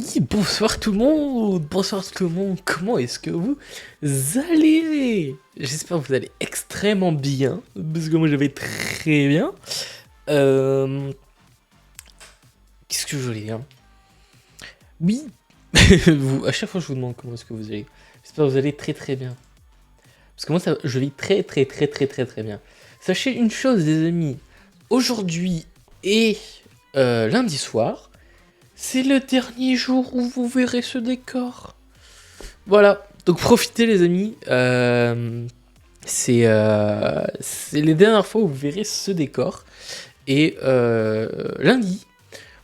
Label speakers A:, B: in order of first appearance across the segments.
A: Oui, bonsoir tout le monde, comment est-ce que vous allez? J'espère que vous allez extrêmement bien, parce que moi je vais très bien. Euh... Qu'est-ce que je voulais dire? Oui, à chaque fois je vous demande comment est-ce que vous allez. J'espère que vous allez très très bien. Parce que moi je vais très bien. Sachez une chose les amis, aujourd'hui et lundi soir, c'est le dernier jour où vous verrez ce décor. Voilà, donc profitez les amis. C'est les dernières fois où vous verrez ce décor. Et lundi,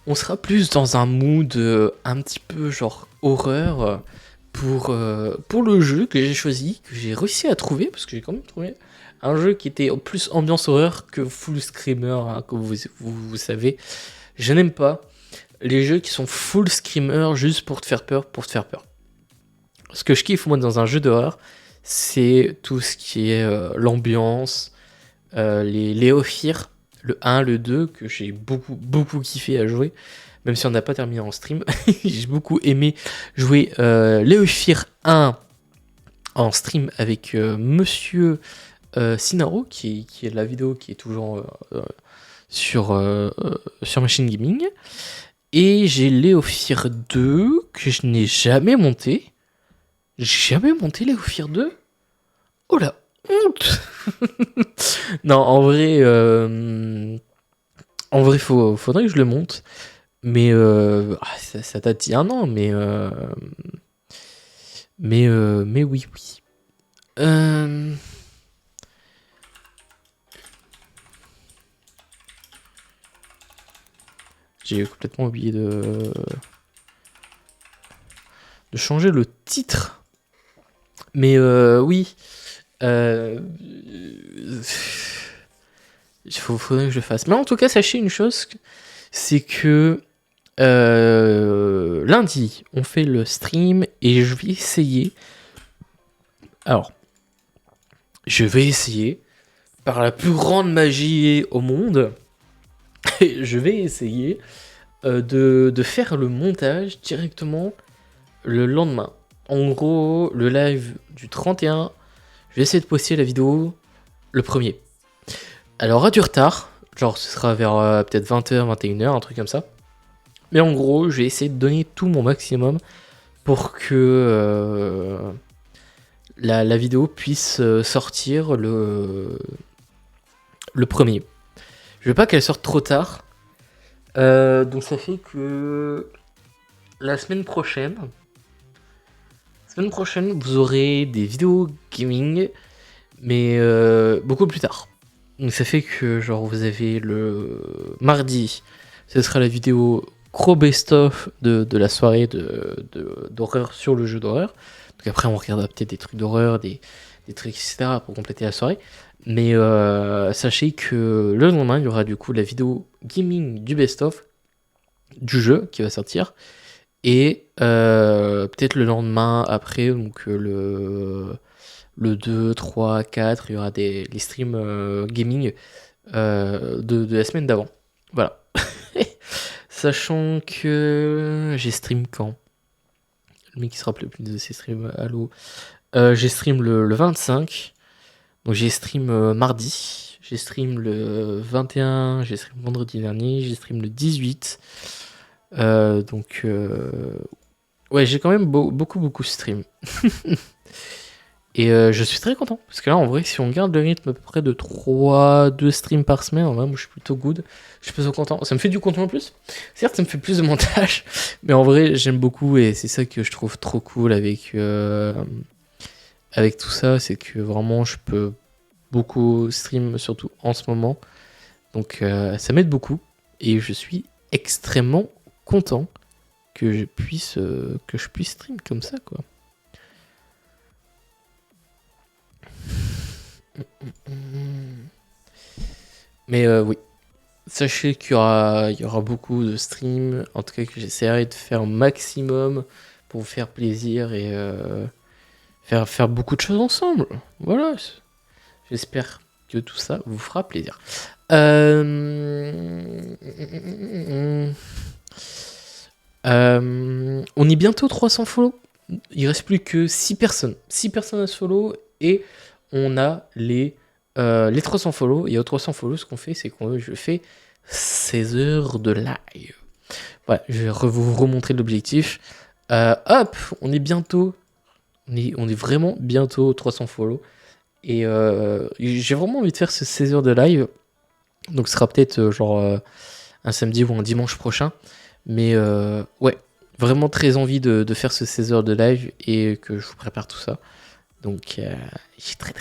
A: on sera plus dans un mood un petit peu genre horreur pour le jeu que j'ai choisi, que j'ai réussi à trouver, parce que j'ai quand même trouvé un jeu qui était plus ambiance horreur que full screamer, hein, comme vous savez. Je n'aime pas les jeux qui sont full screamer juste pour te faire peur, Ce que je kiffe moi dans un jeu d'horreur, c'est tout ce qui est l'ambiance, les Léophir, le 1, le 2, que j'ai beaucoup kiffé à jouer, même si on n'a pas terminé en stream. J'ai beaucoup aimé jouer Léophir 1 en stream avec Monsieur Sinaro, qui est la vidéo qui est toujours sur Machine Gaming. Et j'ai Léophir 2, que je n'ai jamais monté. J'ai jamais monté Léophir 2. Oh la honte. Non, en vrai faudrait que je le monte. Mais ça date d'il y a un an, mais oui. J'ai complètement oublié de changer le titre. Mais oui. Faudrait que je le fasse. Mais en tout cas, sachez une chose, c'est que lundi, on fait le stream et je vais essayer. Alors, je vais essayer, par la plus grande magie au monde, je vais essayer de faire le montage directement le lendemain. En gros, le live du 31, je vais essayer de poster la vidéo le premier. Elle aura du retard, genre ce sera vers peut-être 20h, 21h, un truc comme ça. Mais en gros, je vais essayer de donner tout mon maximum pour que la vidéo puisse sortir le premier. Je veux pas qu'elle sorte trop tard. Donc ça fait que la semaine prochaine, vous aurez des vidéos gaming, mais beaucoup plus tard. Donc ça fait que genre vous avez le mardi, ce sera la vidéo gros best-of de la soirée d'horreur sur le jeu d'horreur. Donc après on regardera peut-être des trucs d'horreur, des trucs etc. pour compléter la soirée. Mais sachez que le lendemain il y aura du coup la vidéo gaming du best-of du jeu qui va sortir. Et peut-être le lendemain après, donc le 2, 3, 4, il y aura les streams gaming de la semaine d'avant. Voilà. Sachant que j'ai stream quand? Le mec qui se rappelle plus de ses streams, allô. J'ai stream le 25. Donc j'ai stream mardi. J'ai stream le 21. J'ai stream vendredi dernier. J'ai stream le 18. Ouais, j'ai quand même beaucoup stream. Et je suis très content. Parce que là, en vrai, si on garde le rythme à peu près de 2 streams par semaine, en vrai, moi, je suis plutôt good. Je suis plutôt content. Ça me fait du contenu en plus. Certes, ça me fait plus de montage. Mais en vrai, j'aime beaucoup. Et c'est ça que je trouve trop cool avec tout ça. C'est que vraiment, je peux beaucoup stream, surtout en ce moment. Donc, ça m'aide beaucoup. Et je suis extrêmement content que je puisse stream comme ça, quoi. Mais oui, sachez qu'il y aura beaucoup de streams, en tout cas que j'essaierai de faire au maximum pour vous faire plaisir et faire beaucoup de choses ensemble. Voilà, j'espère que tout ça vous fera plaisir. On est bientôt 300 follow. Il reste plus que 6 personnes. 6 personnes à se follow et on a les 300 follow. Et aux 300 follow, ce qu'on fait, c'est que je fais 16 heures de live. Voilà, je vais vous remontrer l'objectif. Hop, on est bientôt. On est vraiment bientôt 300 follow. Et j'ai vraiment envie de faire ce 16 heures de live. Donc ce sera peut-être un samedi ou un dimanche prochain. Mais ouais, vraiment très envie de faire ce 16 heures de live et que je vous prépare tout ça. Donc j'ai très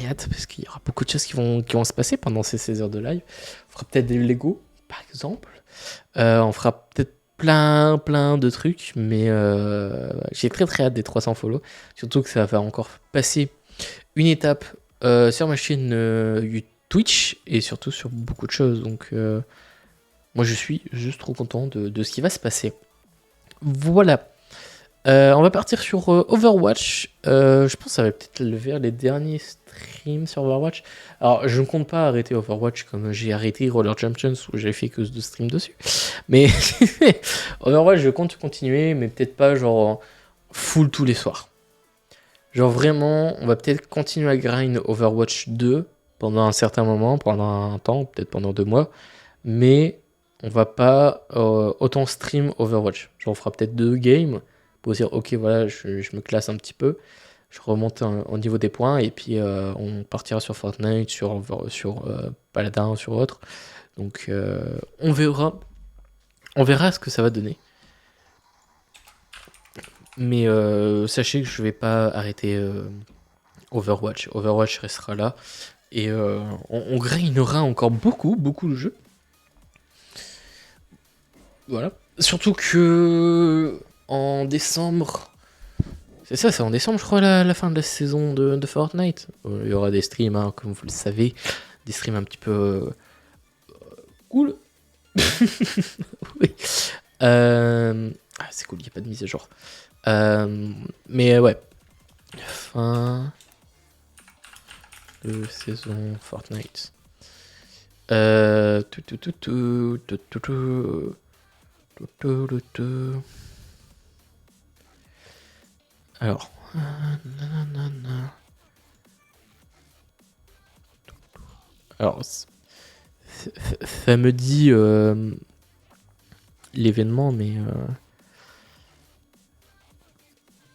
A: hâte parce qu'il y aura beaucoup de choses qui vont se passer pendant ces 16 heures de live. On fera peut-être des Lego par exemple. On fera peut-être plein de trucs. Mais j'ai très hâte des 300 follow. Surtout que ça va encore passer une étape sur ma chaîne Twitch et surtout sur beaucoup de choses. Donc moi je suis juste trop content de ce qui va se passer. Voilà. On va partir sur Overwatch. Je pense que ça va peut-être le faire les derniers streams sur Overwatch. Alors je ne compte pas arrêter Overwatch comme j'ai arrêté Roller Champions où j'ai fait que 2 streams dessus. Mais Overwatch je compte continuer mais peut-être pas genre full tous les soirs. Genre vraiment on va peut-être continuer à grind Overwatch 2 pendant un certain moment, pendant un temps, peut-être pendant 2 mois. Mais on va pas autant stream Overwatch. Genre on fera peut-être 2 games pour dire ok voilà je me classe un petit peu, je remonte au niveau des points et puis on partira sur Fortnite, sur Paladin, sur autre. Donc on verra ce que ça va donner. Mais sachez que je vais pas arrêter Overwatch. Overwatch restera là et on grindera encore beaucoup le jeu. Voilà. Surtout que en décembre, c'est en décembre je crois la fin de la saison de Fortnite. Il y aura des streams, hein, comme vous le savez, des streams un petit peu cool. Oui. C'est cool, il n'y a pas de mise à jour. Mais ouais, fin de saison Fortnite. Alors, ça me dit l'événement, mais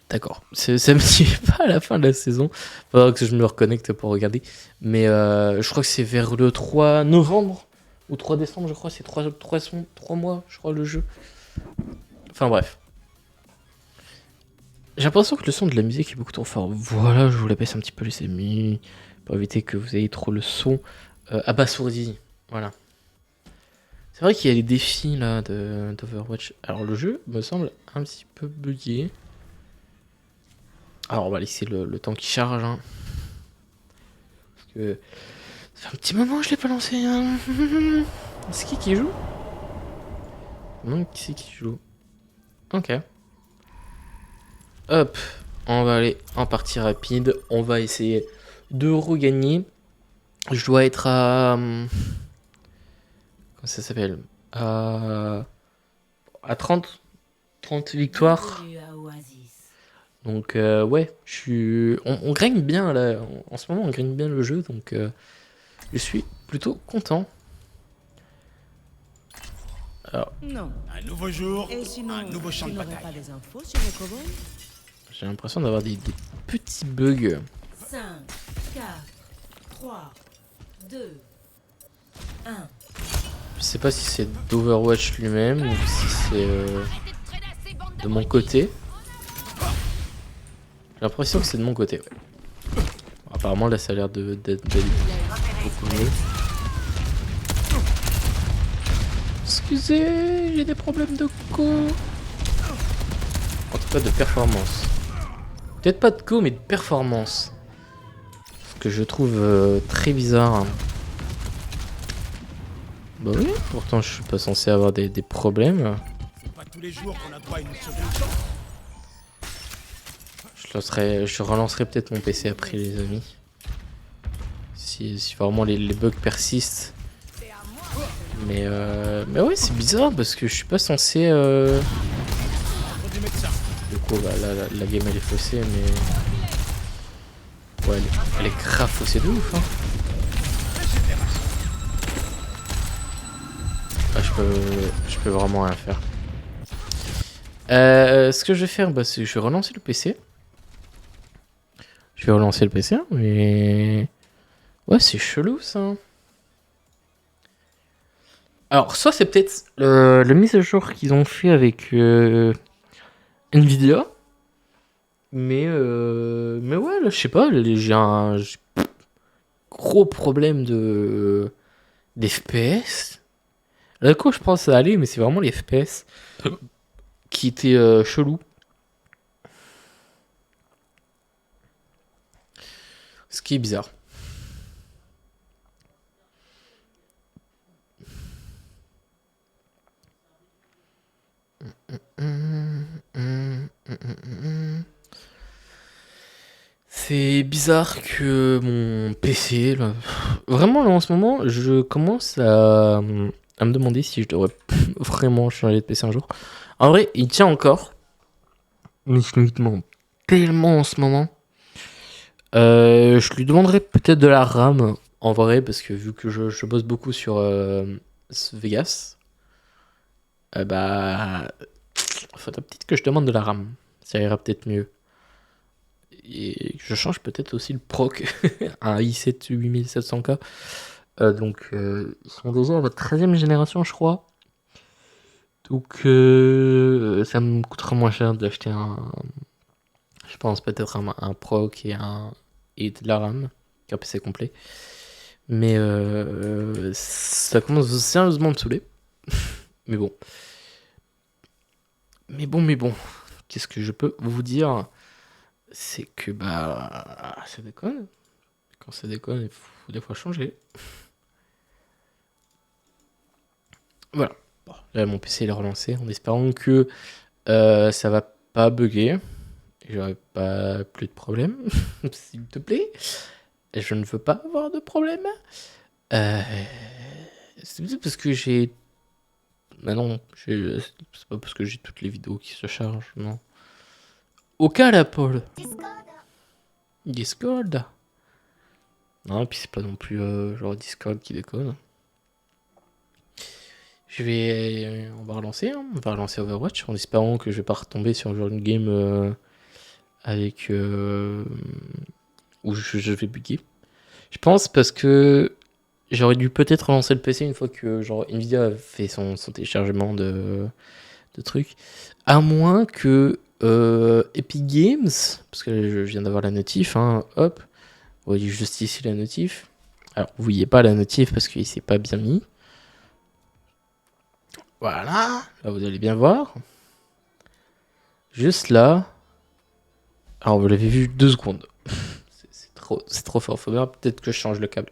A: d'accord. Ça me dit pas à la fin de la saison. Faudra que je me reconnecte pour regarder. Mais je crois que c'est vers le 3 novembre ou 3 décembre, je crois. C'est 3 mois, je crois, le jeu. Enfin bref. J'ai l'impression que le son de la musique est beaucoup trop fort. Voilà, je vous la baisse un petit peu les amis. Pour éviter que vous ayez trop le son abasourdi. Voilà. C'est vrai qu'il y a les défis là d'Overwatch. Alors le jeu me semble un petit peu bugué. Alors on va laisser le temps qui charge. Hein. Parce que ça fait un petit moment que je l'ai pas lancé. Hein. C'est qui joue? Non, qui c'est qui joue? Ok. Hop, on va aller en partie rapide. On va essayer de regagner. Je dois être à... Comment ça s'appelle? À 30 victoires. Donc ouais, on gagne bien là. En ce moment, on gagne bien le jeu. Donc je suis plutôt content. Alors,
B: non.
C: Un nouveau jour,
B: Sinon,
C: un nouveau champ de bataille.
B: pas des infos sur les cow-boys?
A: j'ai l'impression d'avoir des petits bugs.
B: 5, 4, 3, 2, 1.
A: Je sais pas si c'est d'Overwatch lui-même ou si c'est de mon côté. J'ai l'impression que c'est de mon côté. Ouais. Apparemment là ça a l'air d'être beaucoup mieux. Excusez, j'ai des problèmes de co. En tout cas de performance. Peut-être pas de co mais de performance. Ce que je trouve très bizarre. Hein. Bah oui, pourtant je suis pas censé avoir des problèmes.
C: C'est pas tous les jours qu'on a droit à une seconde chance.
A: Je relancerai peut-être mon PC après les amis. Si vraiment les bugs persistent. Mais ouais c'est bizarre parce que je suis pas censé coup, bah, là, la game elle est faussée, mais. Ouais, elle est grave faussée de ouf, hein. Ah, je peux vraiment rien faire. Ce que je vais faire, bah, c'est que je vais relancer le PC. Je vais relancer le PC, hein, mais. Ouais, c'est chelou ça. Alors, soit c'est peut-être le mise à jour qu'ils ont fait avec Nvidia. Mais ouais, là, je sais pas, j'ai un gros problème d'FPS. Là, quoi, je pense que ça allait, mais c'est vraiment les FPS qui étaient chelous. Ce qui est bizarre. C'est bizarre que mon PC, là, vraiment là en ce moment, je commence à me demander si je devrais vraiment changer de PC un jour. En vrai, il tient encore, mais je lui demande tellement en ce moment. Je lui demanderais peut-être de la RAM en vrai, parce que vu que je bosse beaucoup sur Vegas, bah, faudrait peut-être que je demande de la RAM. Ça ira peut-être mieux. Et je change peut-être aussi le proc, un i7 8700K. Donc, ils sont déjà à la 13e génération, je crois. Donc, ça me coûtera moins cher d'acheter je pense peut-être un proc et de la RAM, qu'un PC complet. Mais ça commence sérieusement à me saouler. Mais bon. Mais bon. Qu'est-ce que je peux vous dire? C'est que, bah, ça déconne. Quand ça déconne, il faut des fois changer. Voilà. Bon, là, mon PC il est relancé en espérant que ça va pas bugger. J'aurai pas plus de problème, s'il te plaît. Je ne veux pas avoir de problème. C'est peut-être parce que j'ai. Bah non, c'est pas parce que j'ai toutes les vidéos qui se chargent, non. Au cas là, Paul. Discord. Non, et puis c'est pas non plus genre Discord qui déconne. On va relancer, hein. On va relancer Overwatch en espérant que je vais pas retomber sur genre une game avec où je vais bugger. Je pense parce que j'aurais dû peut-être relancer le PC une fois que genre Nvidia a fait son téléchargement de trucs. À moins que Epic Games, parce que je viens d'avoir la notif, hein, hop, vous voyez juste ici la notif. Alors vous voyez pas la notif parce qu'il s'est pas bien mis. Voilà, là vous allez bien voir. Juste là. Alors vous l'avez vu 2 secondes. C'est trop fort. Faut bien peut-être que je change le câble.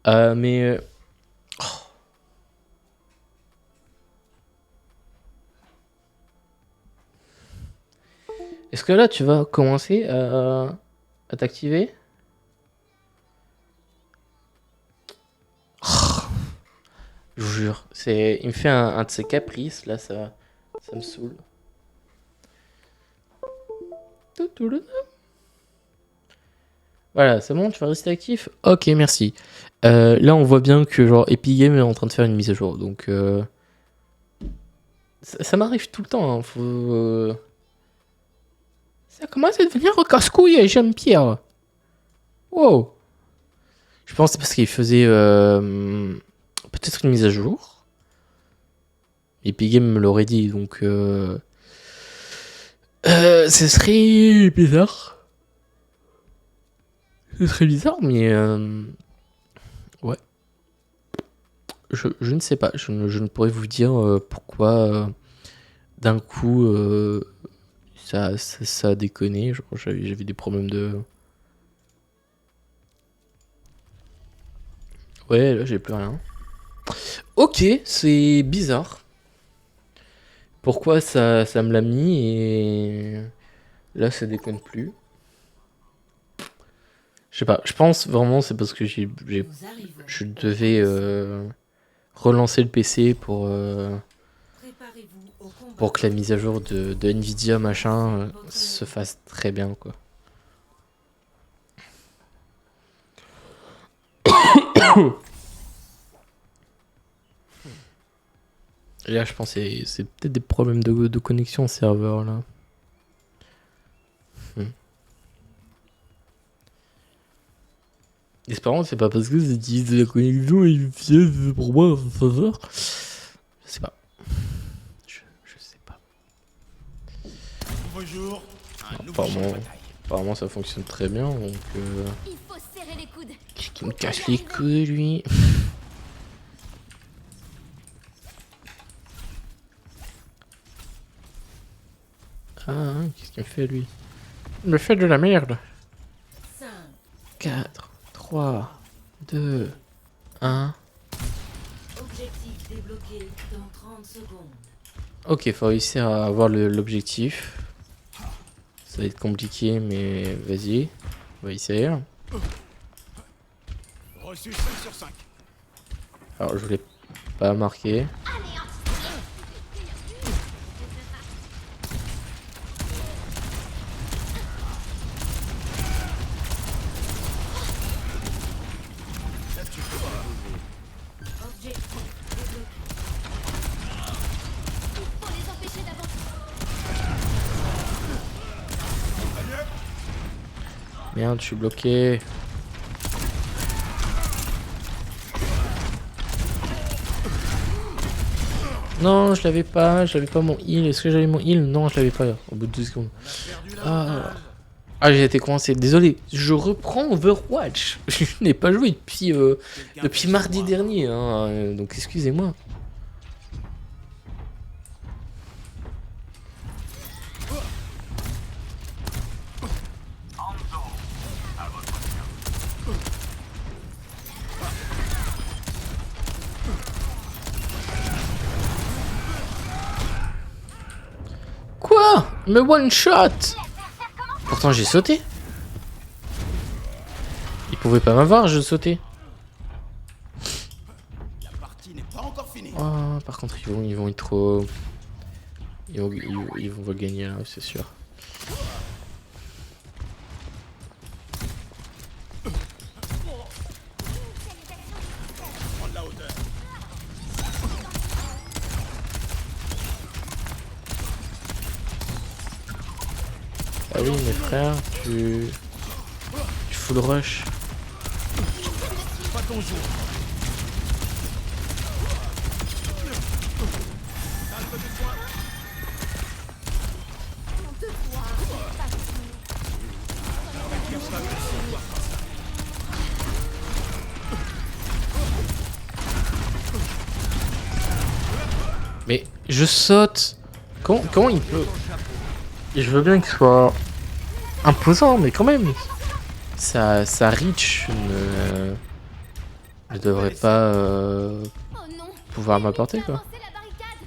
A: Mais. Oh. Est-ce que là tu vas commencer à t'activer? Oh. Je vous jure. Il me fait un de ses caprices. Là, ça me saoule. Voilà, c'est bon, tu vas rester actif? Ok, merci. Là, on voit bien que genre Epic Games est en train de faire une mise à jour. Donc, ça m'arrive tout le temps. Hein, ça commence à devenir un casse-couille, Jean-Pierre. Wow. Je pense que c'est parce qu'il faisait peut-être une mise à jour. Epic Games me l'aurait dit, donc ce serait bizarre. Ce serait bizarre, mais ouais. Je ne sais pas. Je ne pourrais vous dire pourquoi d'un coup ça a déconné. Genre, j'avais des problèmes de. Ouais, là j'ai plus rien. Ok, c'est bizarre. Pourquoi ça me l'a mis et là ça déconne plus. Je sais pas, je pense vraiment c'est parce que je devais relancer le PC pour
B: Préparez-vous au combat.
A: pour que la mise à jour de Nvidia machin se fasse très bien quoi. Et là je pense que c'est peut-être des problèmes de connexion au serveur là. Espérons que c'est pas parce que c'est de la connexion et pour moi serveur. Je sais pas. Je sais pas.
C: Nouveau jour, un nouveau
A: Apparemment,
C: champ de bataille.
A: apparemment ça fonctionne très bien donc
D: Il faut serrer les coudes.
A: qu'est-ce qui me casse les couilles lui. Ah, qu'est-ce qu'il me fait lui? Il me fait de la merde.
B: 5,
A: 4, 3, 2, 1.
B: objectif débloqué dans 30 secondes.
A: Ok, faut réussir à avoir l'objectif. Ça va être compliqué, mais vas-y. On va essayer.
C: Reçu 5 sur 5.
A: Alors, je voulais pas marquer.
B: Objectif débloqué.
D: Faut les empêcher d'avancer.
A: Merde, je suis bloqué. Non, je l'avais pas mon heal. Est-ce que j'avais mon heal? Non, je l'avais pas au bout de 2 secondes.
C: Perdu la
A: Ah, ah j'ai été coincé. Désolé, je reprends Overwatch. Je n'ai pas joué depuis,
C: Quelqu'un
A: depuis
C: peut
A: mardi
C: se voir.
A: dernier, hein, donc excusez-moi. Quoi? Mais one shot! Pourtant j'ai sauté. Il pouvait pas m'avoir, je sautais.
C: La partie n'est pas encore finie.
A: Oh, par contre ils vont être trop. Ils vont gagner là, c'est sûr.
C: Prendre la hauteur.
A: Ah oui mes frères, tu full rush.
C: Pas ton jour.
A: Mais je saute. Comment il peut? Je veux bien qu'il soit imposant, mais quand même. Ça reach ne devrait pas
D: Oh non.
A: pouvoir m'apporter quoi.
D: Avancez la barricade.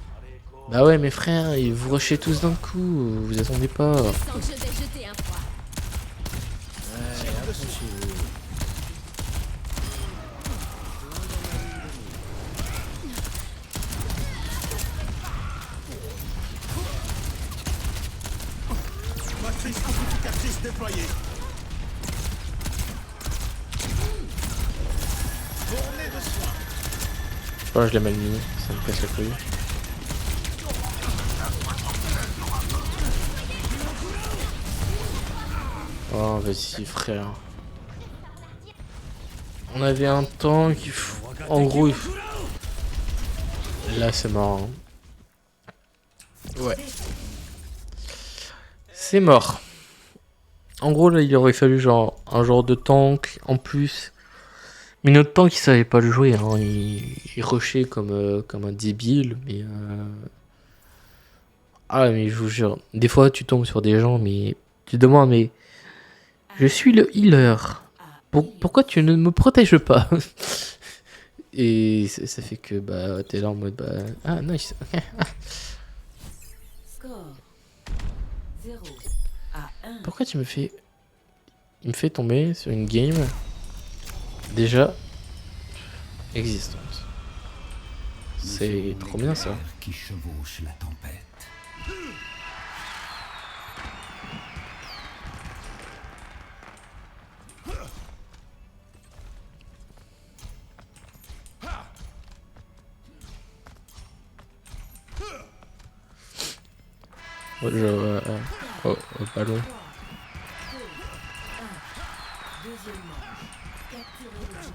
A: Bah ouais mes frères, ils vous rushez tous d'un coup, vous attendez pas.
D: Je sens que je vais jeter un froid.
C: Matrice amplificatrice déployée. Journée de soins.
A: Oh, je l'ai mal mis, ça me casse la couille. Oh vas-y frère. On avait un tank, en gros il faut... Là c'est mort. Hein. Ouais. C'est mort. En gros là il aurait fallu genre un genre de tank en plus. Mais notre tank il savait pas le jouer, hein. Il rushait comme un débile, mais ah mais je vous jure, des fois tu tombes sur des gens mais tu te demandes mais je suis le healer. Pourquoi tu ne me protèges pas? Et ça fait que bah t'es là en mode bah ah nice.
B: Score 0 à 1.
A: Pourquoi tu me fais il me fait tomber sur une game déjà existante. C'est trop bien ça.
E: Qui chevauche la tempête.
A: Oh, ballon.
B: 3, 2, 1. Deuxième manche. Capturez l'objectif.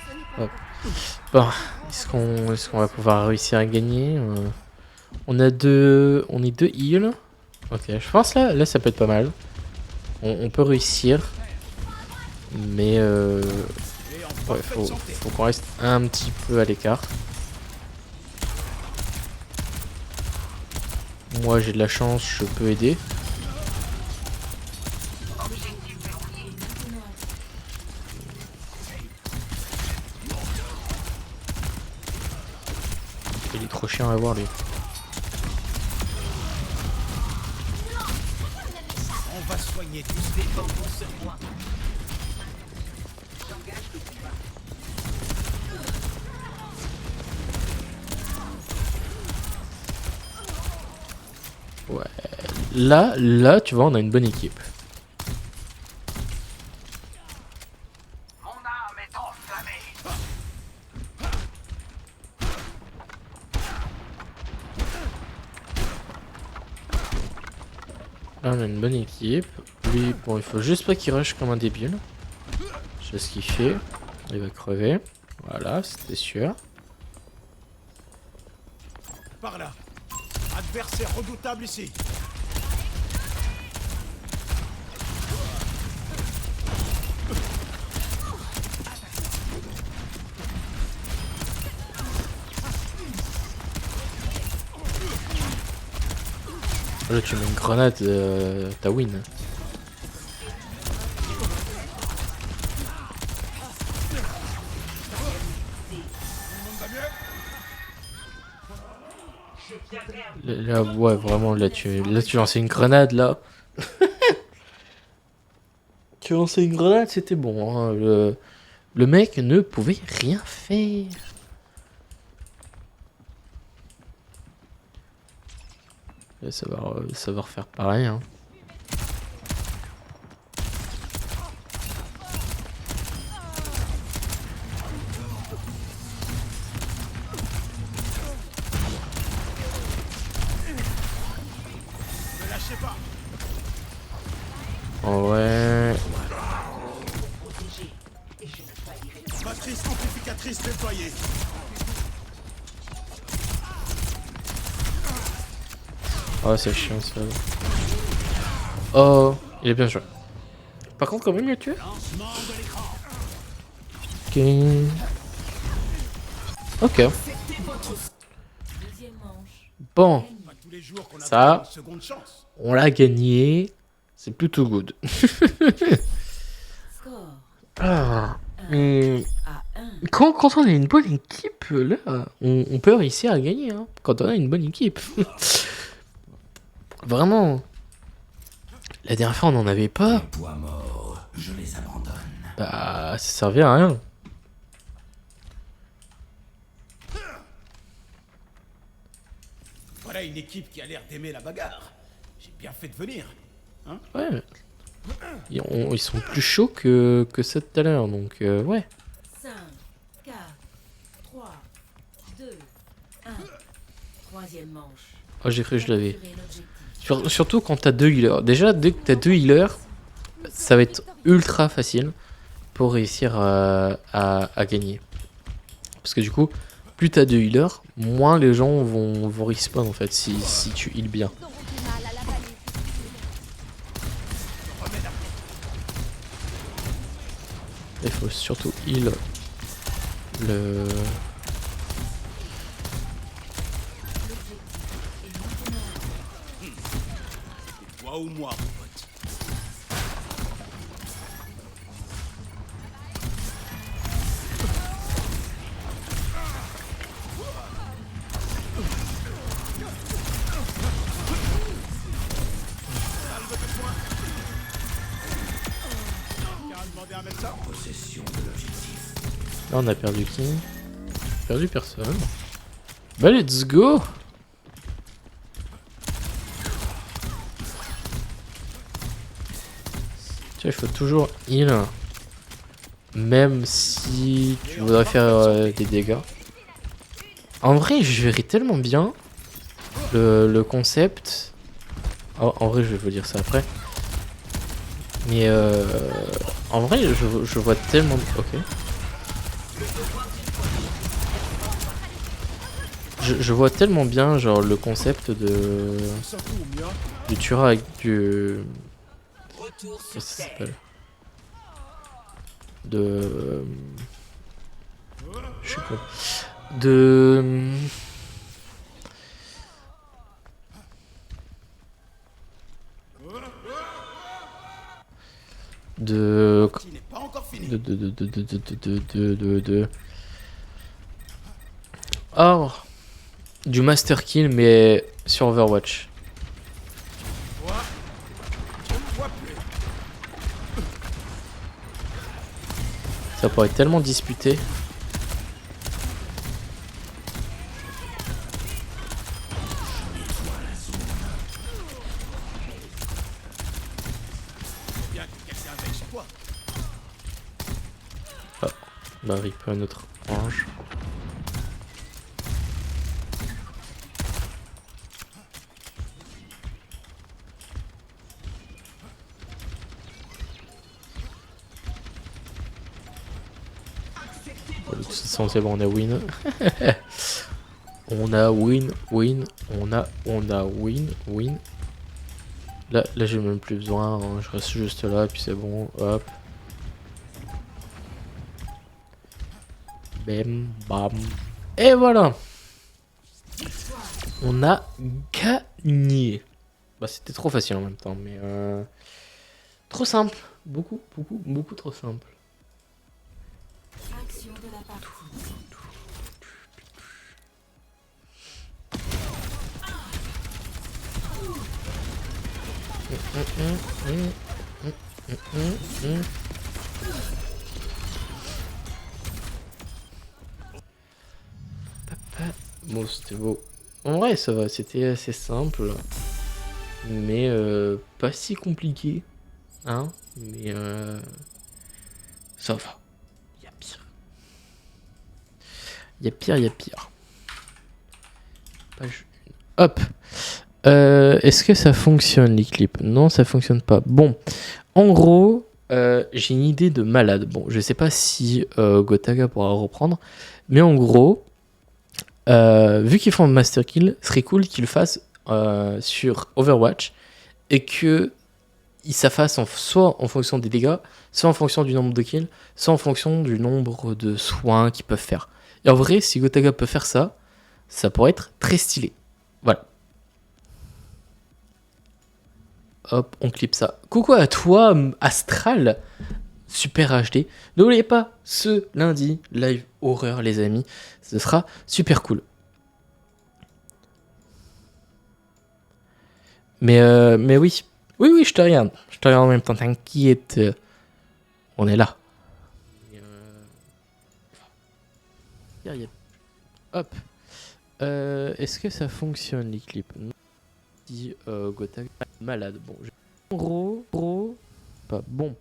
D: Ce n'est pas
A: Hop.
D: encore
A: Bon, est-ce qu'on va pouvoir réussir à gagner on est deux heals. Ok, je pense là ça peut être pas mal. On peut réussir. Mais
C: Et en
A: ouais,
C: parfaite santé.
A: faut qu'on reste un petit peu à l'écart. Moi j'ai de la chance, je peux aider. Il est trop chiant à voir lui.
C: On va soigner tous les dents pour ce roi.
A: Ouais. Là, tu vois, on a une bonne équipe.
C: Mon âme est enflammée.
A: Là, on a une bonne équipe. Lui, bon, il faut juste pas qu'il rush comme un débile. Je sais ce qu'il fait. Il va crever. Voilà, c'était sûr.
C: Par là. Adversaire redoutable ici.
A: Là, tu mets une grenade, t'as win. Là, ouais, vraiment, là, tu lançais une grenade, là. Tu lançais une grenade, c'était bon. Hein. Le mec ne pouvait rien faire. Là, ça va refaire pareil. Hein.
C: Ne lâchez pas.
A: Oh, ouais.
C: Matrice amplificatrice déployée.
A: Oh, c'est chiant ça. Oh, il est bien joué. Par contre, quand même, il l'a tué.
C: Lancement de l'écran.
A: Ok.
B: Deuxième manche.
A: Bon,
C: Pas tous les jours qu'on a
A: Ça.
C: une seconde chance.
A: on l'a gagné. C'est plutôt good.
B: Score
A: Ah,
B: 1
A: hum,
B: à 1.
A: quand on a une bonne équipe, là, on peut réussir à gagner. Hein, quand on a une bonne équipe. Vraiment. La dernière fois, on n'en avait pas.
C: Poids mort, je les abandonne.
A: Bah, ça servait à rien.
C: Voilà une équipe qui a l'air d'aimer la bagarre. J'ai bien fait de venir.
A: Ouais. Ils sont plus chauds que ça tout à l'heure, donc ouais.
B: 5, 4, 3, 2, 1. Troisième manche.
A: Oh, j'ai cru que je l'avais.
B: Capturez l'objectif.
A: Surtout quand t'as deux healers. Déjà, dès que t'as deux healers, ça va être ultra facile pour réussir à gagner. Parce que du coup, plus t'as deux healers, moins les gens vont respawn en fait si tu heal bien.
D: Ils auront du mal à l'avaler.
A: Il faut surtout heal le...
C: Toi ou moi, mon pote. Salve de soin. Quelqu'un a demandé un médecin.
A: Là on a perdu qui? Perdu personne. Bah let's go. Tu vois, il faut toujours heal. Même si tu voudrais faire des dégâts. En vrai, je verrais tellement bien le concept. En vrai, je vais vous dire ça après. Mais en vrai, je vois tellement... Ok. Je vois tellement bien genre le concept de... Du tueur avec du... Qu'est-ce que ça s'appelle? De... Je sais pas. De... De...
C: Qui n'est pas encore fini.
A: Oh, du Master Kill mais sur Overwatch.
C: Je ne vois plus.
A: Ça pourrait être tellement disputé.
C: Faut bien que quelqu'un veille chez toi.
A: Bah, rip un autre ange. Bon, de toute façon, c'est bon, on a win. On a win, win, on a win, win. Là j'ai même plus besoin, hein, je reste juste là, puis c'est bon, hop. Bam, bam. Et voilà. On a gagné. Bah c'était trop facile en même temps, mais trop simple. Beaucoup, beaucoup, beaucoup trop simple.
B: Action de la partie.
A: Bon, c'était beau. En vrai, ça va, c'était assez simple. Mais pas si compliqué. Hein? Mais ça va. Il y a pire. Il y a pire, il y a pire. Page 1. Hop. Est-ce que ça fonctionne les clips? Non, ça fonctionne pas. Bon, en gros, j'ai une idée de malade. Bon, je sais pas si Gotaga pourra reprendre, mais en gros, vu qu'ils font un Master Kill, ce serait cool qu'ils le fassent sur Overwatch et que ça fasse soit en fonction des dégâts, soit en fonction du nombre de kills, soit en fonction du nombre de soins qu'ils peuvent faire. Et en vrai, si Gotaga peut faire ça, ça pourrait être très stylé. Voilà. Hop, on clip ça. Coucou à toi, Astral, Super HD. N'oubliez pas, ce lundi, live horreur, les amis. Ce sera super cool. Mais oui. Oui, oui, je te regarde. Je te regarde en même temps, t'inquiète. On est là. Hop. Est-ce que ça fonctionne, les clips? Non. Si Gotaga malade. Bon, en gros, pas bon.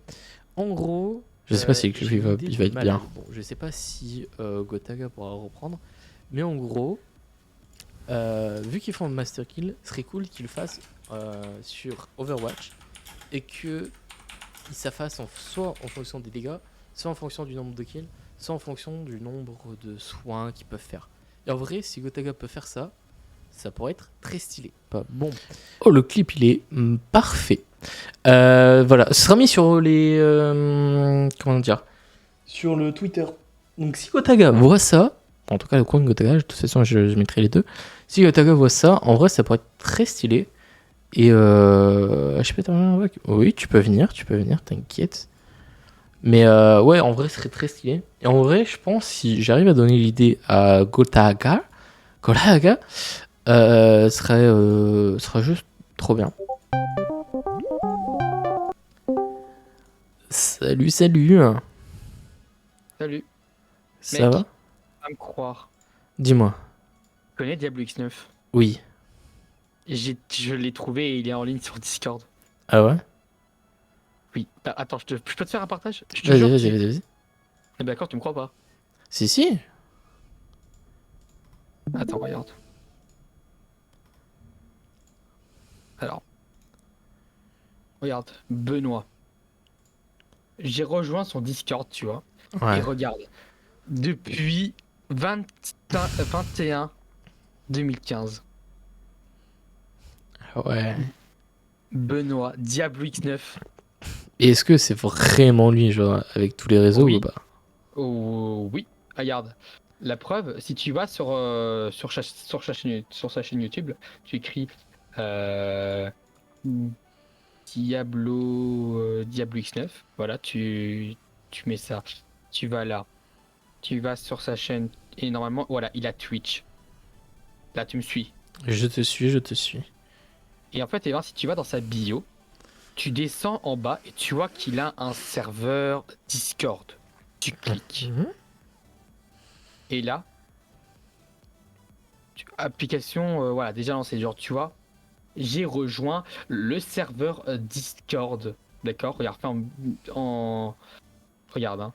A: En gros, je sais pas si il va être bien. Bon, je sais pas si Gotaga pourra reprendre, mais en gros, vu qu'ils font le Master Kill, ce serait cool qu'ils le fassent sur Overwatch et que ça fasse soit en fonction des dégâts, soit en fonction du nombre de kills, soit en fonction du nombre de soins qu'ils peuvent faire. Et en vrai, si Gotaga peut faire ça, ça pourrait être très stylé. Pas bon. Oh, le clip, il est parfait. Voilà, ce sera mis sur les... comment dire? Sur le Twitter. Donc si Gotaga voit ça, en tout cas le compte Gotaga, de toute façon je mettrai les deux. Si Gotaga voit ça, en vrai ça pourrait être très stylé. Et je peux t'en avec. Oui, tu peux venir, t'inquiète. Mais ouais, en vrai ce serait très stylé. Et en vrai, je pense si j'arrive à donner l'idée à Gotaga, serait juste trop bien. Salut.
E: Salut.
A: Ça
E: Mec.
A: va?
E: À me croire.
A: Dis-moi.
E: Tu connais Diablo X9?
A: Oui.
E: Je l'ai trouvé et il est en ligne sur Discord.
A: Ah ouais?
E: Oui. Attends, je peux te faire un partage? Je te
A: Vas-y,
E: jure.
A: vas-y, vas-y.
E: Eh ben, d'accord, tu me crois pas.
A: Si.
E: Attends, regarde. Alors, regarde. Benoît. J'ai rejoint son Discord, tu vois. Et
A: Ouais.
E: regarde. Depuis 21 2015.
A: Ouais.
E: Benoît, Diablo X9.
A: Et est-ce que c'est vraiment lui, genre, avec tous les réseaux ou
E: Oui.
A: pas?
E: Oh, oui. Regarde. La preuve, si tu vas sur sa chaîne YouTube, tu écris euh, Diablo X9. Voilà, tu mets ça. Tu vas là. Tu vas sur sa chaîne. Et normalement, voilà, il a Twitch. Là, tu me suis.
A: Je te suis, je te suis.
E: Et en fait, et ben, si tu vas dans sa bio, tu descends en bas et tu vois qu'il a un serveur Discord. Tu cliques.
A: Mhm.
E: Et là, application, voilà, déjà lancée. Genre, tu vois, j'ai rejoint le serveur Discord. D'accord? Regarde, fait regarde, hein.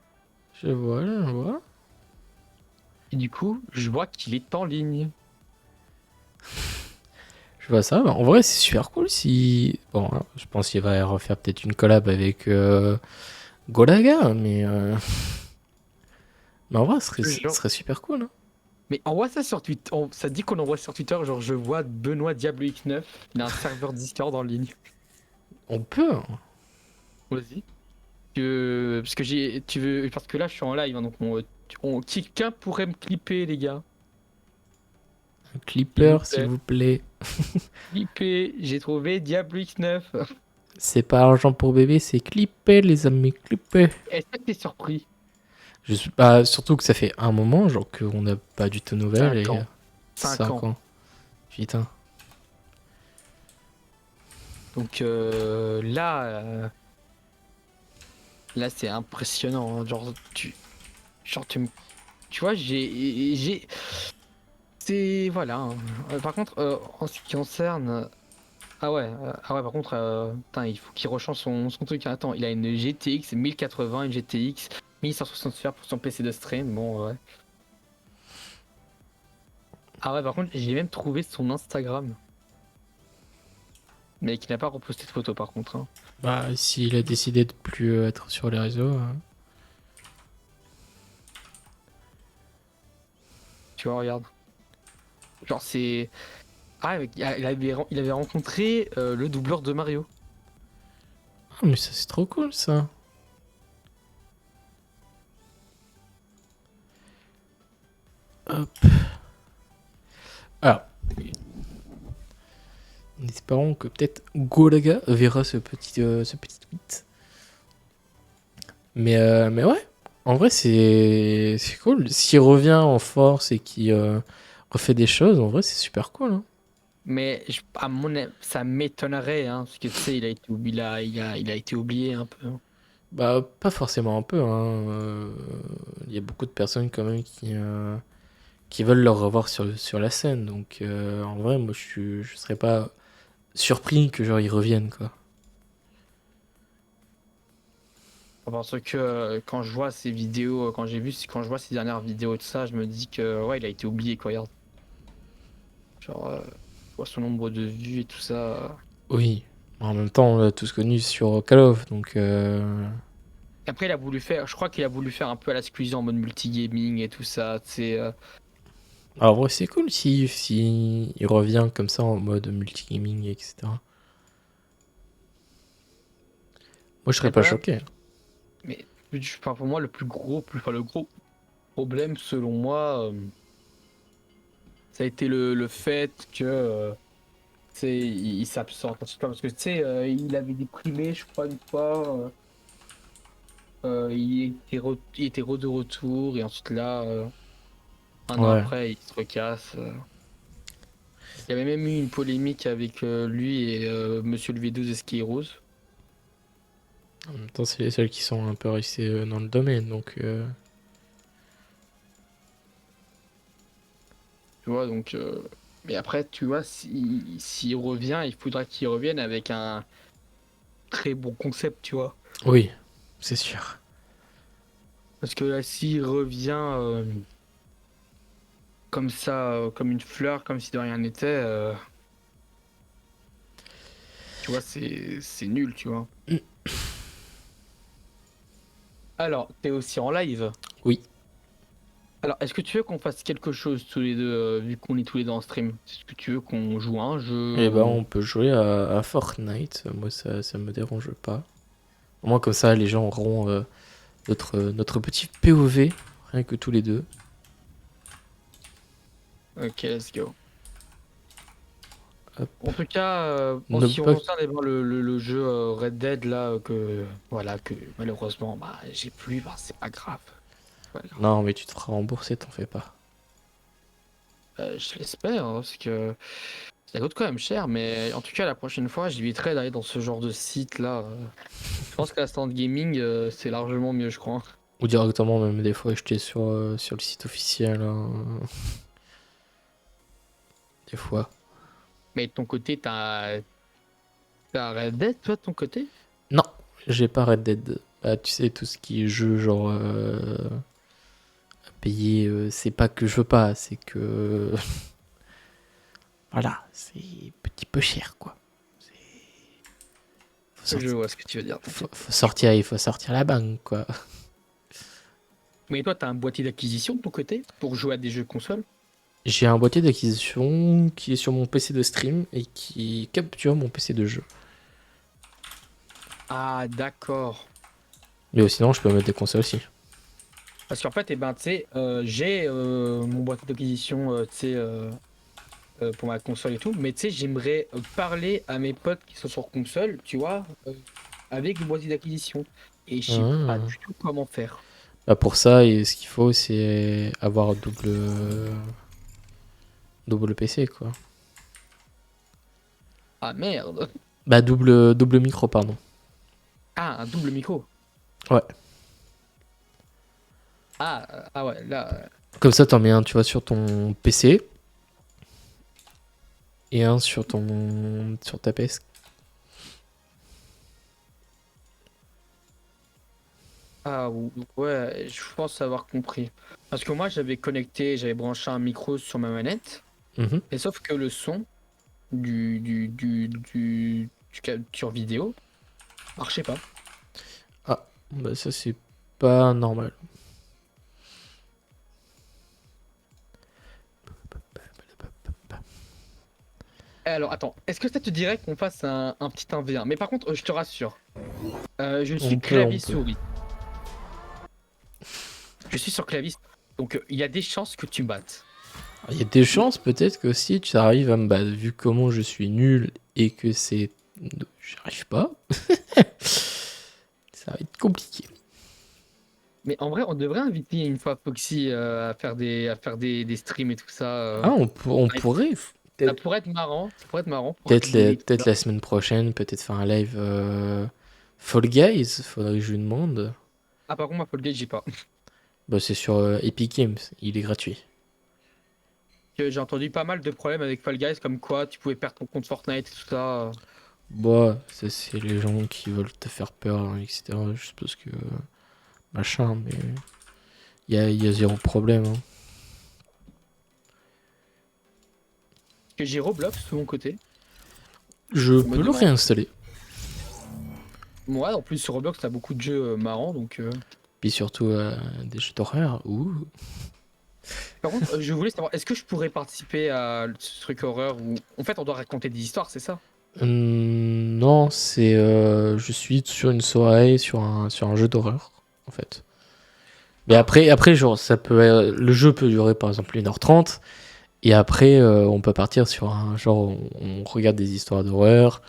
A: Je vois.
E: Et du coup, je vois qu'il est en ligne.
A: Je vois ça. Bah, en vrai, c'est super cool si. Bon, hein, je pense qu'il va refaire peut-être une collab avec Golaga, mais. Mais en vrai, ce
E: Genre,
A: serait super cool. Hein.
E: mais envoie ça sur Twitter. Ça dit qu'on envoie sur Twitter. Genre, je vois Benoît Diablo X9. Il a un serveur Discord en ligne.
A: On peut. Hein.
E: Vas-y. Parce que parce que là, je suis en live. Hein, donc, quelqu'un pourrait me clipper, les gars.
A: Un
E: S'il vous
A: clipper, s'il
E: plaît.
A: vous plaît.
E: Clipper. J'ai trouvé Diablo X9.
A: C'est pas argent pour bébé, c'est clipper, les amis, clipper.
E: Est-ce que t'es surpris?
A: Je suis pas. Surtout que ça fait un moment, genre qu'on n'a pas du tout de nouvelles.
E: 5
A: Et
E: ans. 5
A: 5
E: ans.
A: ans. Putain.
E: Donc là c'est impressionnant. Hein. Tu vois, c'est voilà. Hein. Par contre, en ce qui concerne, ah ouais, par contre, putain, il faut qu'il rechange son truc. Attends, il a une GTX 1080, une GTX 1160 Hz pour son PC de stream. Bon, ouais. Ah ouais, par contre, j'ai même trouvé son Instagram, mais qui n'a pas reposté de photo par contre. Hein.
A: Bah, s'il a décidé de plus être sur les réseaux.
E: Tu vois, regarde. Genre c'est ah, il avait rencontré le doubleur de Mario.
A: Ah, mais ça, c'est trop cool, ça. Hop. Alors. Espérons que peut-être Golaga verra ce petit tweet. Mais ouais, en vrai, c'est cool. S'il revient en force et qu'il refait des choses, en vrai, c'est super cool. Hein.
E: Mais à mon avis, ça m'étonnerait, hein, parce que tu sais, il a été oublié un peu. Hein.
A: Bah, pas forcément un peu. Hein. Il y a beaucoup de personnes quand même qui veulent le revoir sur la scène. Donc, en vrai, moi, je serais pas surpris que genre ils reviennent, quoi.
E: Parce que quand je vois ces vidéos, quand je vois ces dernières vidéos de ça, je me dis que ouais, il a été oublié, quoi, regarde. Genre, je vois son nombre de vues et tout ça.
A: Oui. En même temps, on l'a tous connu sur Call of, donc...
E: Après, je crois qu'il a voulu faire un peu à la Squeezie en mode multigaming et tout ça, tu sais.
A: Alors, ouais, c'est cool si il revient comme ça en mode multigaming, etc. Moi, je serais
E: Le
A: pas
E: problème,
A: choqué.
E: mais enfin, pour moi, enfin, le gros problème, selon moi, ça a été le fait que, tu sais, il s'absente un petit peu parce que, tu sais, il avait déprimé, je crois, une fois. Il était de retour et ensuite là, un an
A: Ouais.
E: après, il se recasse. Il y avait même eu une polémique avec lui et Monsieur le V12 et Skyros.
A: En même temps, c'est les seuls qui sont un peu restés dans le domaine, donc...
E: Tu vois, donc. Mais après, tu vois, s'il revient, il faudra qu'il revienne avec un très bon concept, tu vois.
A: Oui, c'est sûr.
E: Parce que là, s'il revient comme ça, comme une fleur, comme si de rien n'était, tu vois, c'est nul, tu vois.
A: Mm.
E: Alors, t'es aussi en live.
A: Oui.
E: Alors, est-ce que tu veux qu'on fasse quelque chose tous les deux, vu qu'on est tous les deux en stream? Est-ce que tu veux qu'on joue à un jeu
A: Eh ben, on peut jouer à Fortnite. Moi, ça me dérange pas. Au moins, comme ça, les gens auront notre petit POV, rien que tous les deux.
E: Ok, let's go.
A: Hop.
E: En tout cas, en
A: Ne
E: ce qui
A: pas-
E: concerne le jeu Red Dead, là, que voilà, que malheureusement, bah, j'ai plus, bah, c'est pas grave. C'est pas grave.
A: Non, mais tu te feras rembourser, t'en fais pas.
E: Je l'espère, hein, parce que ça coûte quand même cher, mais en tout cas, la prochaine fois, j'éviterai d'aller dans ce genre de site-là. Je pense qu'à Stand Gaming, c'est largement mieux, je crois.
A: Ou directement, même des fois, acheter sur le site officiel. Hein. Des fois.
E: Mais de ton côté, t'as Red Dead, toi, de ton côté?
A: Non, j'ai pas Red Dead. Bah, tu sais, tout ce qui est jeu, genre. À payer, c'est pas que je veux pas, c'est que. Voilà, c'est un petit peu cher, quoi. Faut
E: Je
A: sortir,
E: vois ce que tu veux dire.
A: il faut sortir la banque, quoi.
E: Mais toi, t'as un boîtier d'acquisition de ton côté pour jouer à des jeux console?
A: J'ai un boîtier d'acquisition qui est sur mon PC de stream et qui capture mon PC de jeu.
E: Ah, d'accord.
A: Mais sinon, je peux mettre des consoles aussi.
E: Parce qu'en fait, eh ben, tu sais, j'ai mon boîtier d'acquisition, tu sais, pour ma console et tout, mais tu sais, j'aimerais parler à mes potes qui sont sur console, tu vois, avec le boîtier d'acquisition. Et je sais pas
A: Ah.
E: du tout comment faire.
A: Bah pour ça, ce qu'il faut, c'est avoir double PC, quoi.
E: Ah merde!
A: Bah double micro, pardon.
E: Ah, un double micro.
A: Ouais.
E: Ah ouais, là.
A: Comme ça, t'en mets un, tu vois, sur ton PC et un sur ta PS.
E: Ah ouais, je pense avoir compris. Parce que moi, j'avais branché un micro sur ma manette,
A: Mhm.
E: et sauf que le son du capture vidéo marchait pas.
A: Ah, bah ça c'est pas normal.
E: Eh, alors, attends, est-ce que ça te dirait qu'on fasse un petit 1v1? Mais par contre, je te rassure, je suis
A: On
E: clavier
A: peut.
E: souris. Je suis sur clavier, donc il y a des chances que tu me battes.
A: Il y a des chances peut-être que si tu arrives à me battre, vu comment je suis nul et que c'est... J'arrive pas. Ça va être compliqué.
E: Mais en vrai, on devrait inviter une fois Foxy à faire des streams et tout ça.
A: Ah, on
E: Ouais,
A: pourrait...
E: ça
A: Peut-être
E: pourrait être marrant. Ça pourrait être marrant pour rigoler.
A: peut-être la semaine prochaine, peut-être faire un live Fall Guys, faudrait que je lui demande.
E: Ah, par contre, moi, Fall Guys, j'ai pas.
A: Bah, c'est sur Epic Games, il est gratuit.
E: Que J'ai entendu pas mal de problèmes avec Fall Guys, comme quoi tu pouvais perdre ton compte Fortnite et tout ça.
A: Bah, ça c'est les gens qui veulent te faire peur, hein, etc. Juste parce que... Machin, mais... Il y a zéro problème. Hein.
E: Que j'ai Roblox de mon côté.
A: Je
E: me
A: peux le
E: demande.
A: réinstaller.
E: Moi, en plus, sur Roblox, t'as beaucoup de jeux marrants, donc...
A: Puis surtout des jeux d'horreur. Ouh.
E: Par contre, je voulais savoir, est-ce que je pourrais participer à ce truc horreur où... En fait, on doit raconter des histoires, c'est ça?
A: Non, c'est je suis sur une soirée sur un jeu d'horreur en fait. Mais après genre ça peut le jeu peut durer par exemple 1h30 et après on peut partir sur un genre on regarde des histoires d'horreur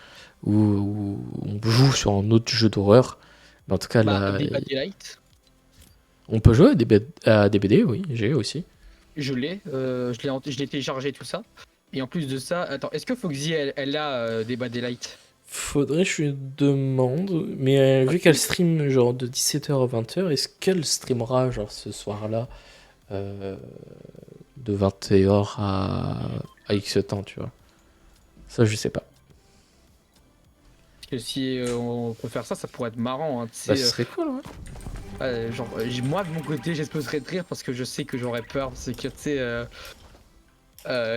A: ou on joue sur un autre jeu d'horreur. Mais en tout cas
E: Bah,
A: là
E: Dead by Daylight,
A: on peut jouer à des BD, oui, j'ai aussi.
E: je l'ai téléchargé, tout ça. Et en plus de ça, attends, est-ce que Foxy, elle a Dead by Daylight?
A: Faudrait que je lui demande, mais vu qu'elle stream genre de 17h à 20h, est-ce qu'elle streamera genre ce soir-là euh, de 21h à X temps, tu vois? Ça, je sais pas.
E: Parce que si on peut faire ça, ça pourrait être marrant. Hein, tu
A: Bah,
E: sais,
A: ce serait cool, ouais.
E: genre, moi de mon côté, j'exploserais de rire parce que je sais que j'aurais peur. C'est que tu sais,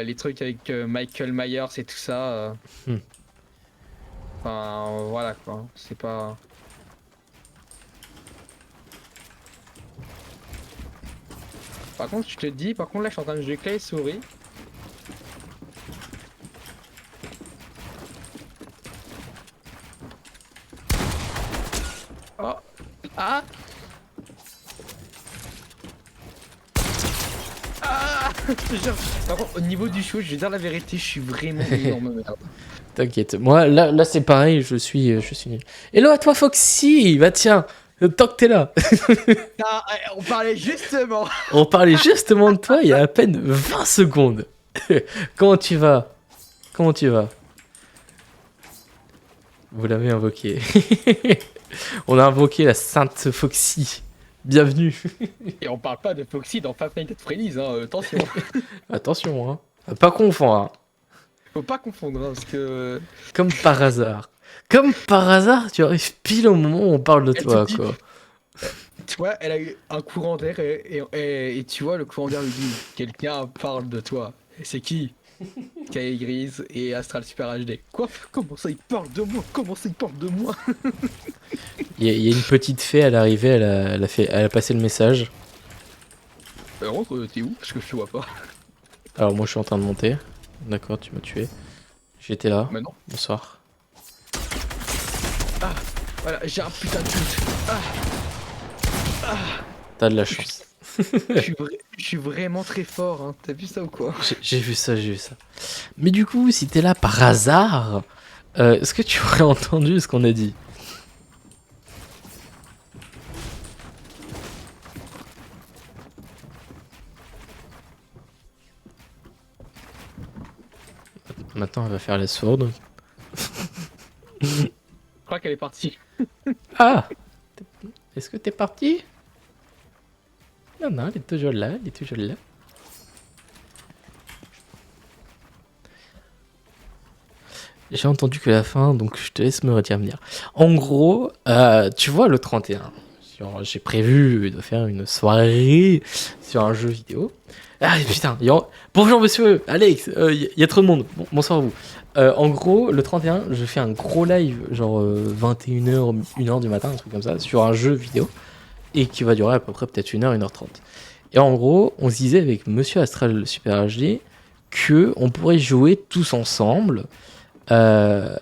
E: les trucs avec Michael Myers et tout ça.
A: Hmm.
E: Enfin, voilà quoi. C'est pas. Par contre, je te dis, par contre, là, je suis en train de jouer clavier souris. Oh. Ah. Ah. Je te jure. Par contre, au niveau du show, je vais dire la vérité, je suis vraiment une énorme merde.
A: T'inquiète. Moi, là c'est pareil, je suis nul. Hello à toi, Foxy. Bah tiens, tant que t'es là.
E: Ah, on parlait justement.
A: On parlait justement de toi il y a à peine 20 secondes. Comment tu vas? Comment tu vas? Vous l'avez invoqué. On a invoqué la Sainte Foxy. Bienvenue.
E: Et on parle pas de Foxy dans Five Nights at Freddy's, hein, attention.
A: Attention, hein. Pas confondre, hein.
E: Faut pas confondre, hein, parce que.
A: Comme par hasard. Comme par hasard, tu arrives pile au moment où on parle de
E: Elle
A: toi,
E: te dit-
A: quoi.
E: Tu vois, elle a eu un courant d'air et tu vois, le courant d'air lui dit quelqu'un parle de toi. Et c'est qui? Kaye Grise et Astral Super HD. Quoi? Comment ça il parle de moi? Comment ça il parle de moi?
A: Il y a une petite fée à l'arrivée, elle a passé le message.
E: Rentre, t'es où? Parce que je te vois pas.
A: Alors moi je suis en train de monter. D'accord, tu m'as tué. J'étais là.
E: Maintenant.
A: Bonsoir.
E: Voilà, j'ai un putain de doute.
A: T'as de la chance.
E: Je suis vraiment très fort, hein. T'as vu ça ou quoi?
A: J'ai vu ça, j'ai vu ça. Mais du coup, si t'es là par hasard, est-ce que tu aurais entendu ce qu'on a dit? Maintenant, elle va faire la sourde.
E: Je crois qu'elle est partie.
A: Ah! Est-ce que t'es parti? Non, non, elle est toujours là, elle est toujours là. J'ai entendu que la fin, donc je te laisse me retenir. En gros, tu vois, le 31, j'ai prévu de faire une soirée sur un jeu vidéo. Ah putain, bonjour monsieur, Alex, y a trop de monde. Bonsoir à vous. En gros, le 31, je fais un gros live, genre 21h, 1h du matin, un truc comme ça, sur un jeu vidéo, et qui va durer à peu près peut-être 1h, 1h30. Et en gros, on se disait avec monsieur Astral Super HD que on pourrait jouer tous ensemble à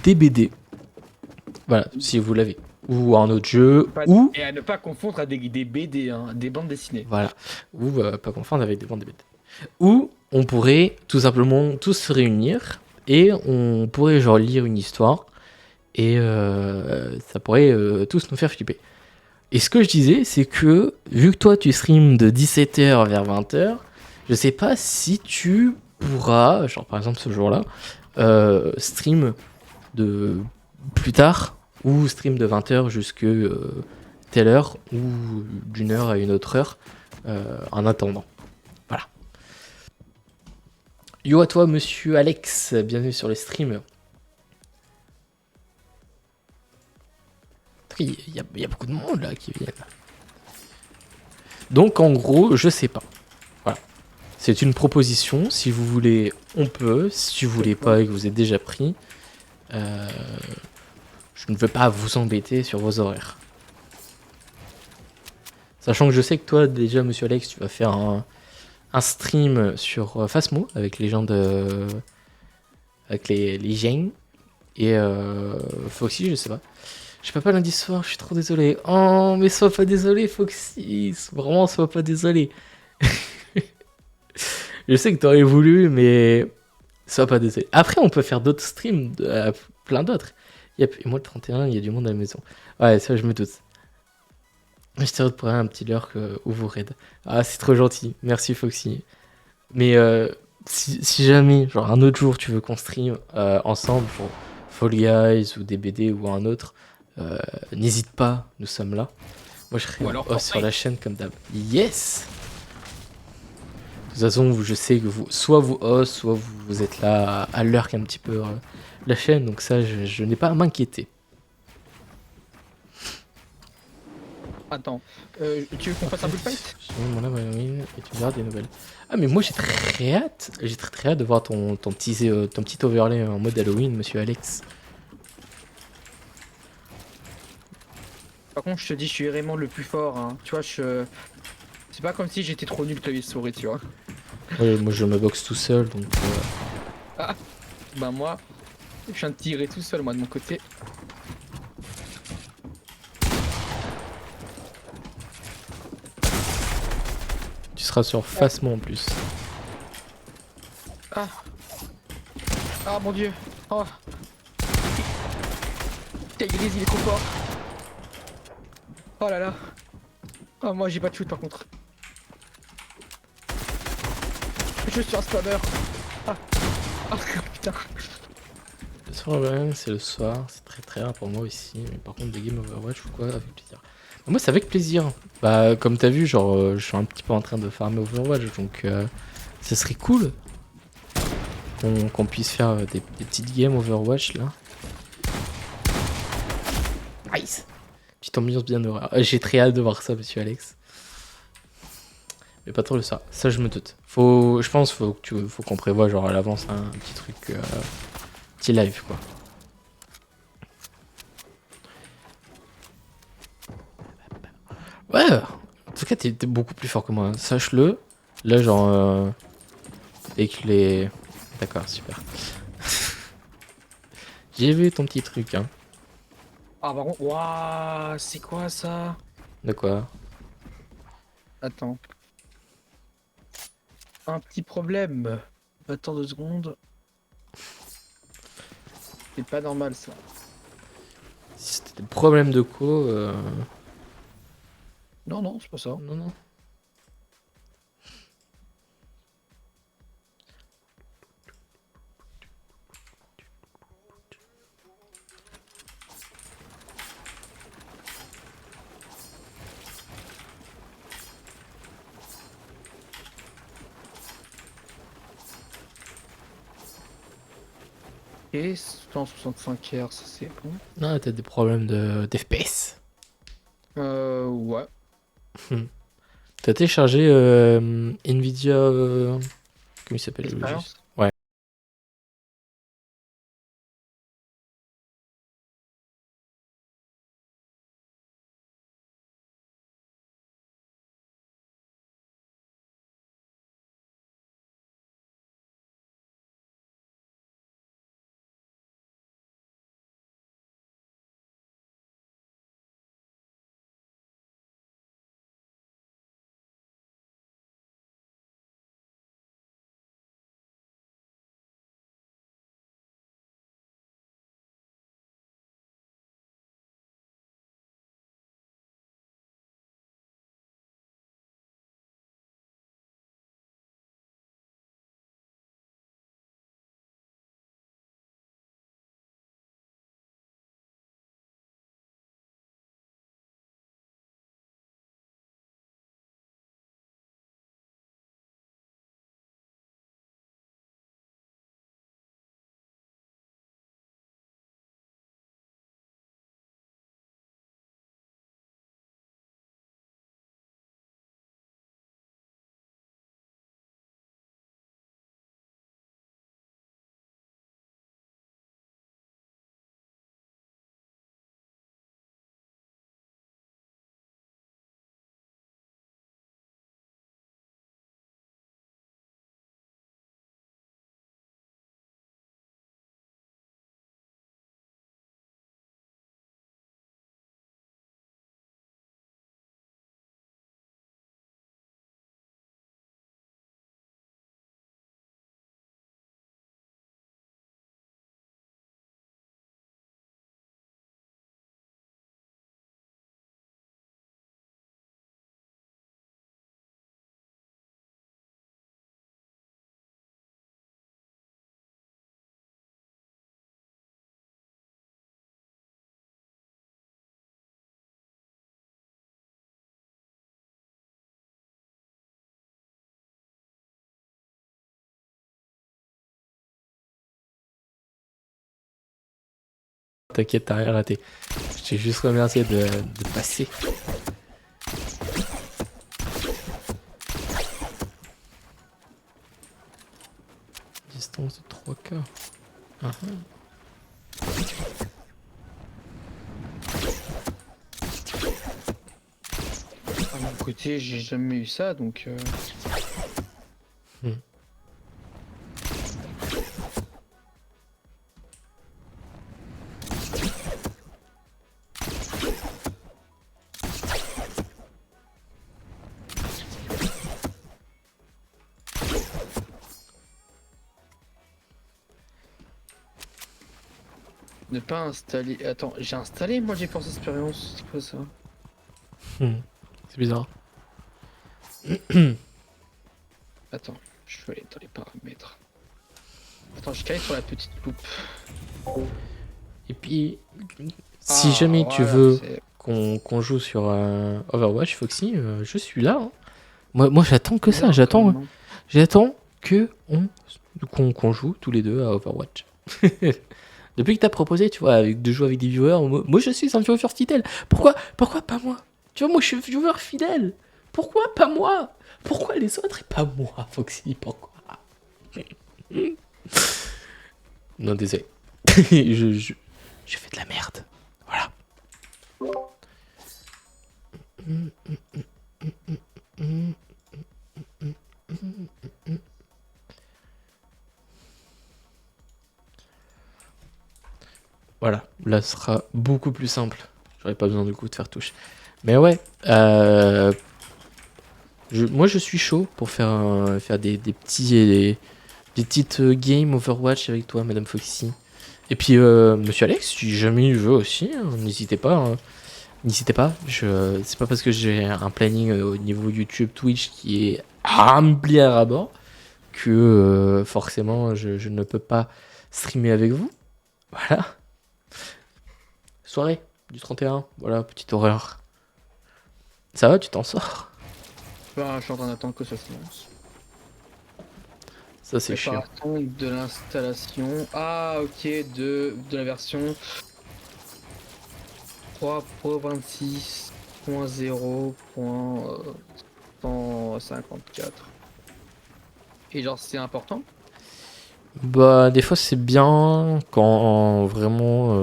A: des BD. Voilà, si vous l'avez. Ou un autre jeu, ou...
E: Et à ne pas confondre à des BD, hein, des bandes dessinées.
A: Voilà, ou pas confondre avec des bandes de BD. Ou on pourrait tout simplement tous se réunir et on pourrait genre lire une histoire et ça pourrait tous nous faire flipper. Et ce que je disais, c'est que vu que toi tu streams de 17h vers 20h, je sais pas si tu pourras, genre par exemple ce jour-là, stream de plus tard ou stream de 20h jusque telle heure ou d'une heure à une autre heure en attendant. Voilà. Yo à toi monsieur Alex, bienvenue sur le stream. Il y a beaucoup de monde là qui viennent. Donc en gros, je sais pas. Voilà. C'est une proposition. Si vous voulez, on peut. Si vous voulez pas et que vous êtes déjà pris, je ne veux pas vous embêter sur vos horaires. Sachant que je sais que toi, déjà, monsieur Alex, tu vas faire un stream sur Phasmo avec les gens de. Avec les gens. Et Foxy, je sais pas. Je peux pas lundi soir, je suis trop désolé. Oh, mais sois pas désolé, Foxy. Vraiment, sois pas désolé. Je sais que t'aurais voulu, mais sois pas désolé. Après, on peut faire d'autres streams, plein d'autres. Et moi, le 31, il y a du monde à la maison. Ouais, ça, je me doute. Je te pour un petit lurk où vous raid. Ah, c'est trop gentil. Merci, Foxy. Mais si jamais, genre un autre jour, tu veux qu'on stream ensemble pour Fall Guys ou des BD ou un autre, n'hésite pas, nous sommes là. Moi, je serai sur la chaîne comme d'hab. Yes! De toute façon, je sais que soit vous host, soit vous êtes là à lurk un petit peu la chaîne, donc ça, je n'ai pas à m'inquiéter.
E: Attends, tu veux qu'on fasse un bullfight?
A: Je mets mon âme Halloween et tu verras des nouvelles. Ah, mais moi j'ai très hâte. J'ai très hâte de voir ton petit overlay en mode Halloween, monsieur Alex.
E: Par contre, je te dis, je suis vraiment le plus fort. Hein. Tu vois, c'est pas comme si j'étais trop nul clavier souris, tu vois.
A: Ouais, moi je me boxe tout seul, donc.
E: Bah moi, je viens de tirer tout seul, moi, de mon côté.
A: Tu seras sur Fasmo en plus.
E: Ah. Ah mon dieu. Oh. Tigris, il est trop fort. Oh là là. Oh, moi j'ai pas de shoot par contre. Je suis un spammer. Ah. Oh putain.
A: Le soir, ouais, c'est le soir, c'est très rare pour moi aussi. Mais par contre, des games Overwatch ou quoi, avec plaisir. Moi, c'est avec plaisir. Bah, comme t'as vu, genre, je suis un petit peu en train de farmer Overwatch, donc ça serait cool qu'on puisse faire des petites games Overwatch là. Nice! Petite ambiance bien horreur. J'ai très hâte de voir ça, monsieur Alex. Mais pas trop le soir. Ça, je me doute. Je pense faut qu'on prévoie genre à l'avance un petit truc, petit live quoi. Ouais! En tout cas, t'es beaucoup plus fort que moi, hein. Sache-le. Là, genre, avec les. D'accord, super. J'ai vu ton petit truc, hein.
E: Ah par contre, waouh, c'est quoi ça?
A: De quoi?
E: Attends. Un petit problème. Attends 2 secondes. C'est pas normal ça.
A: Si c'était des problèmes de co,
E: Non, non, c'est pas ça.
A: non, non.
E: Et 165 Hz, ça c'est bon.
A: Non, t'as des problèmes d'FPS.
E: Ouais.
A: T'as téléchargé Nvidia. Comment il s'appelle le logiciel?
E: Expérience.
A: T'inquiète, t'as rien raté. Je t'ai juste remercié de passer. Distance de 3K. Ah,
E: À mon côté, j'ai jamais eu ça, donc... Ne pas installer... Attends, j'ai installé moi GeForce Experience, c'est quoi ça?
A: c'est bizarre.
E: Attends, je vais aller dans les paramètres. Attends, je calé sur la petite loupe.
A: Et puis, si jamais tu
E: voilà,
A: veux
E: c'est-
A: qu'on joue sur Overwatch, Foxy, je suis là. Hein. Moi j'attends que ça.
E: Non,
A: J'attends
E: comment non.
A: que qu'on joue tous les deux à Overwatch. Depuis que t'as proposé, tu vois, de jouer avec des viewers, moi je suis un viewer fidèle. Pourquoi pas moi? Tu vois, moi je suis viewer fidèle. Pourquoi pas moi? Pourquoi les autres et pas moi, Foxy? Pourquoi? Non, désolé. Je fais de la merde. Voilà. Voilà, là ce sera beaucoup plus simple. J'aurais pas besoin du coup de faire touche. Mais ouais, moi je suis chaud pour faire des des petites games Overwatch avec toi, Madame Foxy. Et puis Monsieur Alex, si jamais il veut aussi, hein, n'hésitez pas. Hein. N'hésitez pas. C'est pas parce que j'ai un planning au niveau YouTube, Twitch qui est rempli à ras-bord que forcément je ne peux pas streamer avec vous. Voilà. Soirée du 31, voilà, petite horreur. Ça va, tu t'en sors?
E: Bah, je suis en train d'attendre que ça se lance.
A: Ça c'est chiant.
E: Préparation de l'installation. Ah, ok, de la version 3.26.0.154. Et genre, c'est important?
A: Bah des fois c'est bien quand vraiment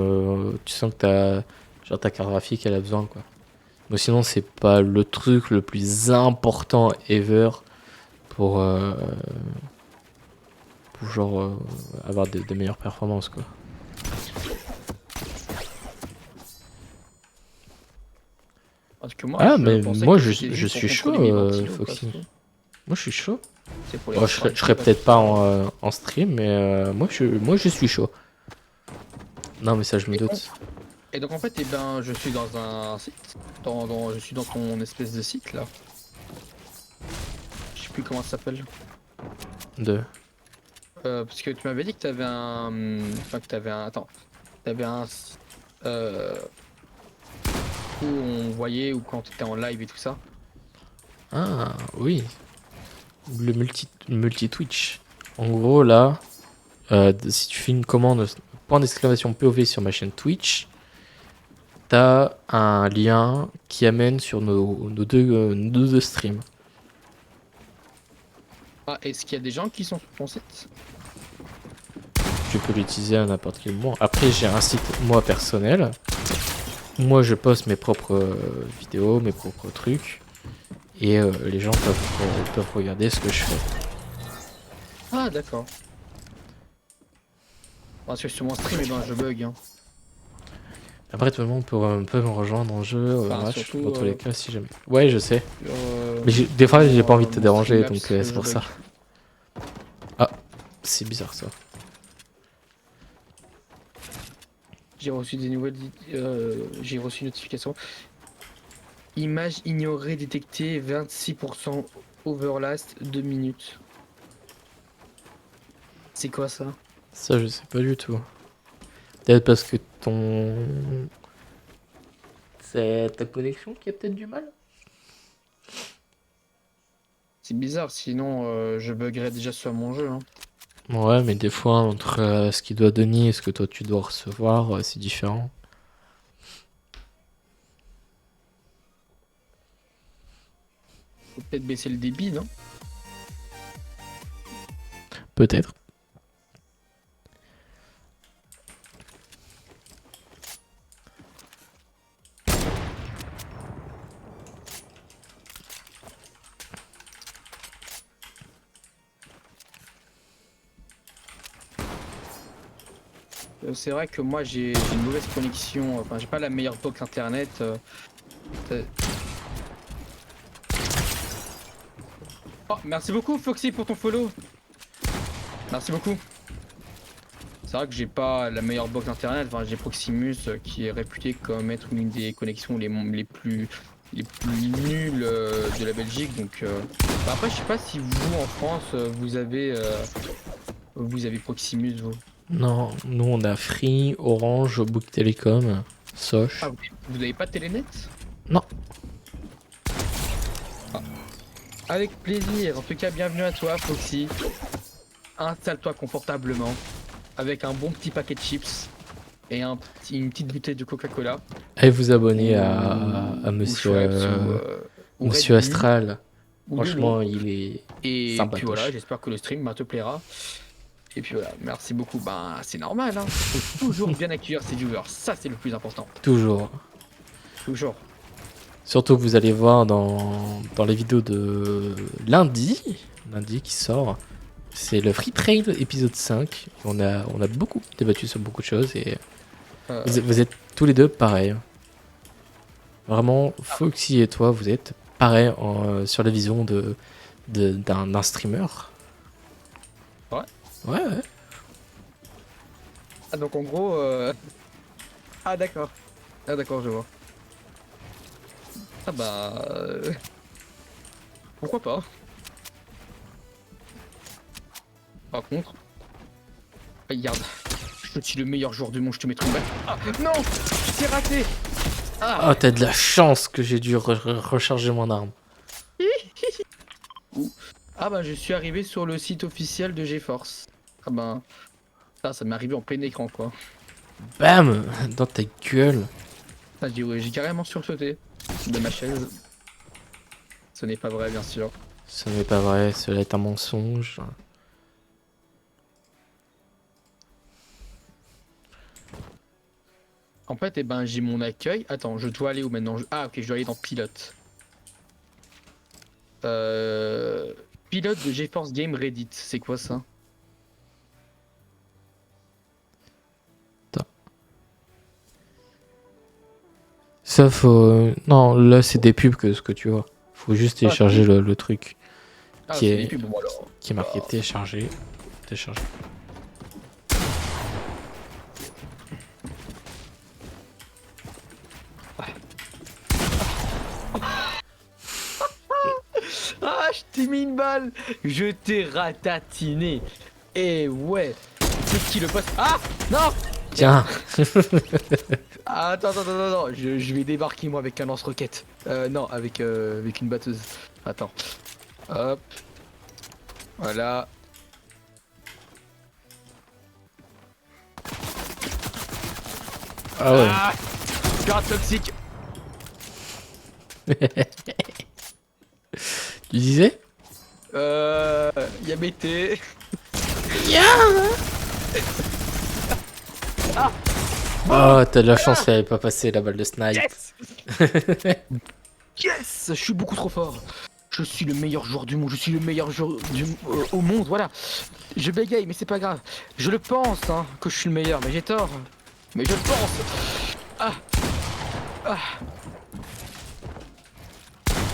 A: tu sens que genre ta carte graphique elle a besoin quoi. Mais sinon c'est pas le truc le plus important ever pour, pour genre avoir des meilleures performances quoi.
E: Parce que moi,
A: Ah
E: je
A: mais
E: pensais
A: moi
E: que c'était
A: je
E: juste pour
A: suis chaud
E: contrôler mes ventilos,
A: Foxy.
E: parce que
A: Moi je suis chaud.
E: c'est pour les
A: Bon, je serais peut-être pas en stream mais moi je suis chaud. Non mais ça je me
E: Et
A: doute.
E: Et donc en fait, eh ben, je suis dans un site, je suis dans ton espèce de site là. Je sais plus comment ça s'appelle.
A: De...
E: Parce que tu m'avais dit que t'avais enfin que t'avais un, attends, t'avais un, euh, où on voyait ou quand t'étais en live et tout ça.
A: Ah oui. Le multi Twitch. En gros là, si tu fais une commande point d'exclamation POV sur ma chaîne Twitch, t'as un lien qui amène sur nos deux streams.
E: Ah, est-ce qu'il y a des gens qui sont sur ton site?
A: Tu peux l'utiliser à n'importe quel moment. Après j'ai un site moi personnel. Moi je poste mes propres vidéos, mes propres trucs. Et les gens peuvent regarder ce que je fais.
E: Ah, d'accord. Parce que sur mon stream, eh ben, je bug. Hein.
A: Après tout le monde peut me rejoindre en jeu, Overwatch,
E: surtout,
A: dans tous les cas si jamais. Ouais je sais.
E: Sur,
A: Mais des fois j'ai pas envie de te
E: mon
A: déranger
E: Streamlabs,
A: donc c'est
E: je
A: pour
E: bug.
A: ça. Ah, c'est bizarre ça.
E: J'ai reçu des nouvelles, j'ai reçu une notification. Image ignorée détectée, 26% overlast, 2 minutes. C'est quoi ça?
A: Ça je sais pas du tout. Peut-être parce que c'est ta connexion qui a peut-être du mal.
E: C'est bizarre, sinon je buggerais déjà sur mon jeu. Hein.
A: Ouais, mais des fois, entre ce qu'il doit donner et ce que toi tu dois recevoir, c'est différent.
E: Faut peut-être baisser le débit, non?
A: Peut-être.
E: C'est vrai que moi j'ai une mauvaise connexion, enfin j'ai pas la meilleure box internet. Euh. Oh, merci beaucoup Foxy pour ton follow. Merci beaucoup. C'est vrai que j'ai pas la meilleure box internet, enfin j'ai Proximus qui est réputé comme être une des connexions les plus nulles de la Belgique, donc bah après je sais pas si vous en France vous avez Proximus vous.
A: Non, nous on a Free, Orange, Bouygues Télécom, Soch.
E: Ah vous avez pas de Telenet?
A: Non.
E: Ah. Avec plaisir, en tout cas bienvenue à toi Foxy. Installe-toi confortablement avec un bon petit paquet de chips et une petite bouteille de Coca-Cola.
A: Allez vous abonner à
E: Ou
A: Monsieur,
E: Schweppes, ou Red
A: Monsieur
E: Bull,
A: Astral.
E: ou
A: Franchement,
E: Lulu.
A: il est
E: Et
A: sympatoche.
E: puis voilà, j'espère que le stream te plaira. Et puis voilà, merci beaucoup. Ben c'est normal, hein. Faut toujours bien accueillir ses viewers, ça c'est le plus important.
A: Toujours.
E: Toujours.
A: Surtout que vous allez voir dans les vidéos de lundi qui sort, c'est le Free Trail épisode 5. On a beaucoup débattu sur beaucoup de choses et
E: Euh,
A: vous êtes tous les deux pareils. Vraiment, Foxy et toi, vous êtes pareils sur la vision d'un streamer.
E: Ouais.
A: Ouais, ouais.
E: Ah donc en gros Ah d'accord. Ah d'accord, je vois. Ah bah pourquoi pas. Par contre, regarde, je suis le meilleur joueur du monde, je te mettrai une balle. Ah non, c'est raté. Ah,
A: Oh, t'as de la chance que j'ai dû recharger mon arme.
E: ah bah je suis arrivé sur le site officiel de GeForce. Ah bah ça m'est arrivé en plein écran quoi.
A: Bam! Dans ta gueule.
E: Ah, j'ai carrément sursauté de ma chaise. Ce n'est pas vrai bien sûr.
A: Ce n'est pas vrai, cela est un mensonge.
E: En fait, eh ben, j'ai mon accueil. Attends, je dois aller où maintenant? Ah, ok, je dois aller dans Pilote. Pilote de GeForce Game Reddit, c'est quoi ça?
A: Ça faut... Non, là c'est des pubs que ce que tu vois. Faut juste télécharger le truc
E: Ah,
A: qui
E: c'est
A: est-
E: des pubs, bon alors.
A: qui est marqué télécharger. Télécharger.
E: Ah, je t'ai mis une balle! Je t'ai ratatiné! Et ouais! C'est qui le poste? Ah! Non!
A: Tiens!
E: Ah, attends, je vais débarquer moi avec un lance-roquette. Non, avec une batteuse. Attends. Hop. Voilà.
A: Ah ouais.
E: Ah, pirate toxique.
A: Tu disais?
E: Y'a BT.
A: Oh, t'as de la chance qu'elle avait pas passé la balle de snipe.
E: Yes! Yes! Je suis beaucoup trop fort. Je suis le meilleur joueur du monde. Je suis le meilleur joueur au monde. Voilà. Je bégaye, mais c'est pas grave. Je le pense, hein, que je suis le meilleur, mais j'ai tort. Mais je le pense. Ah. Ah.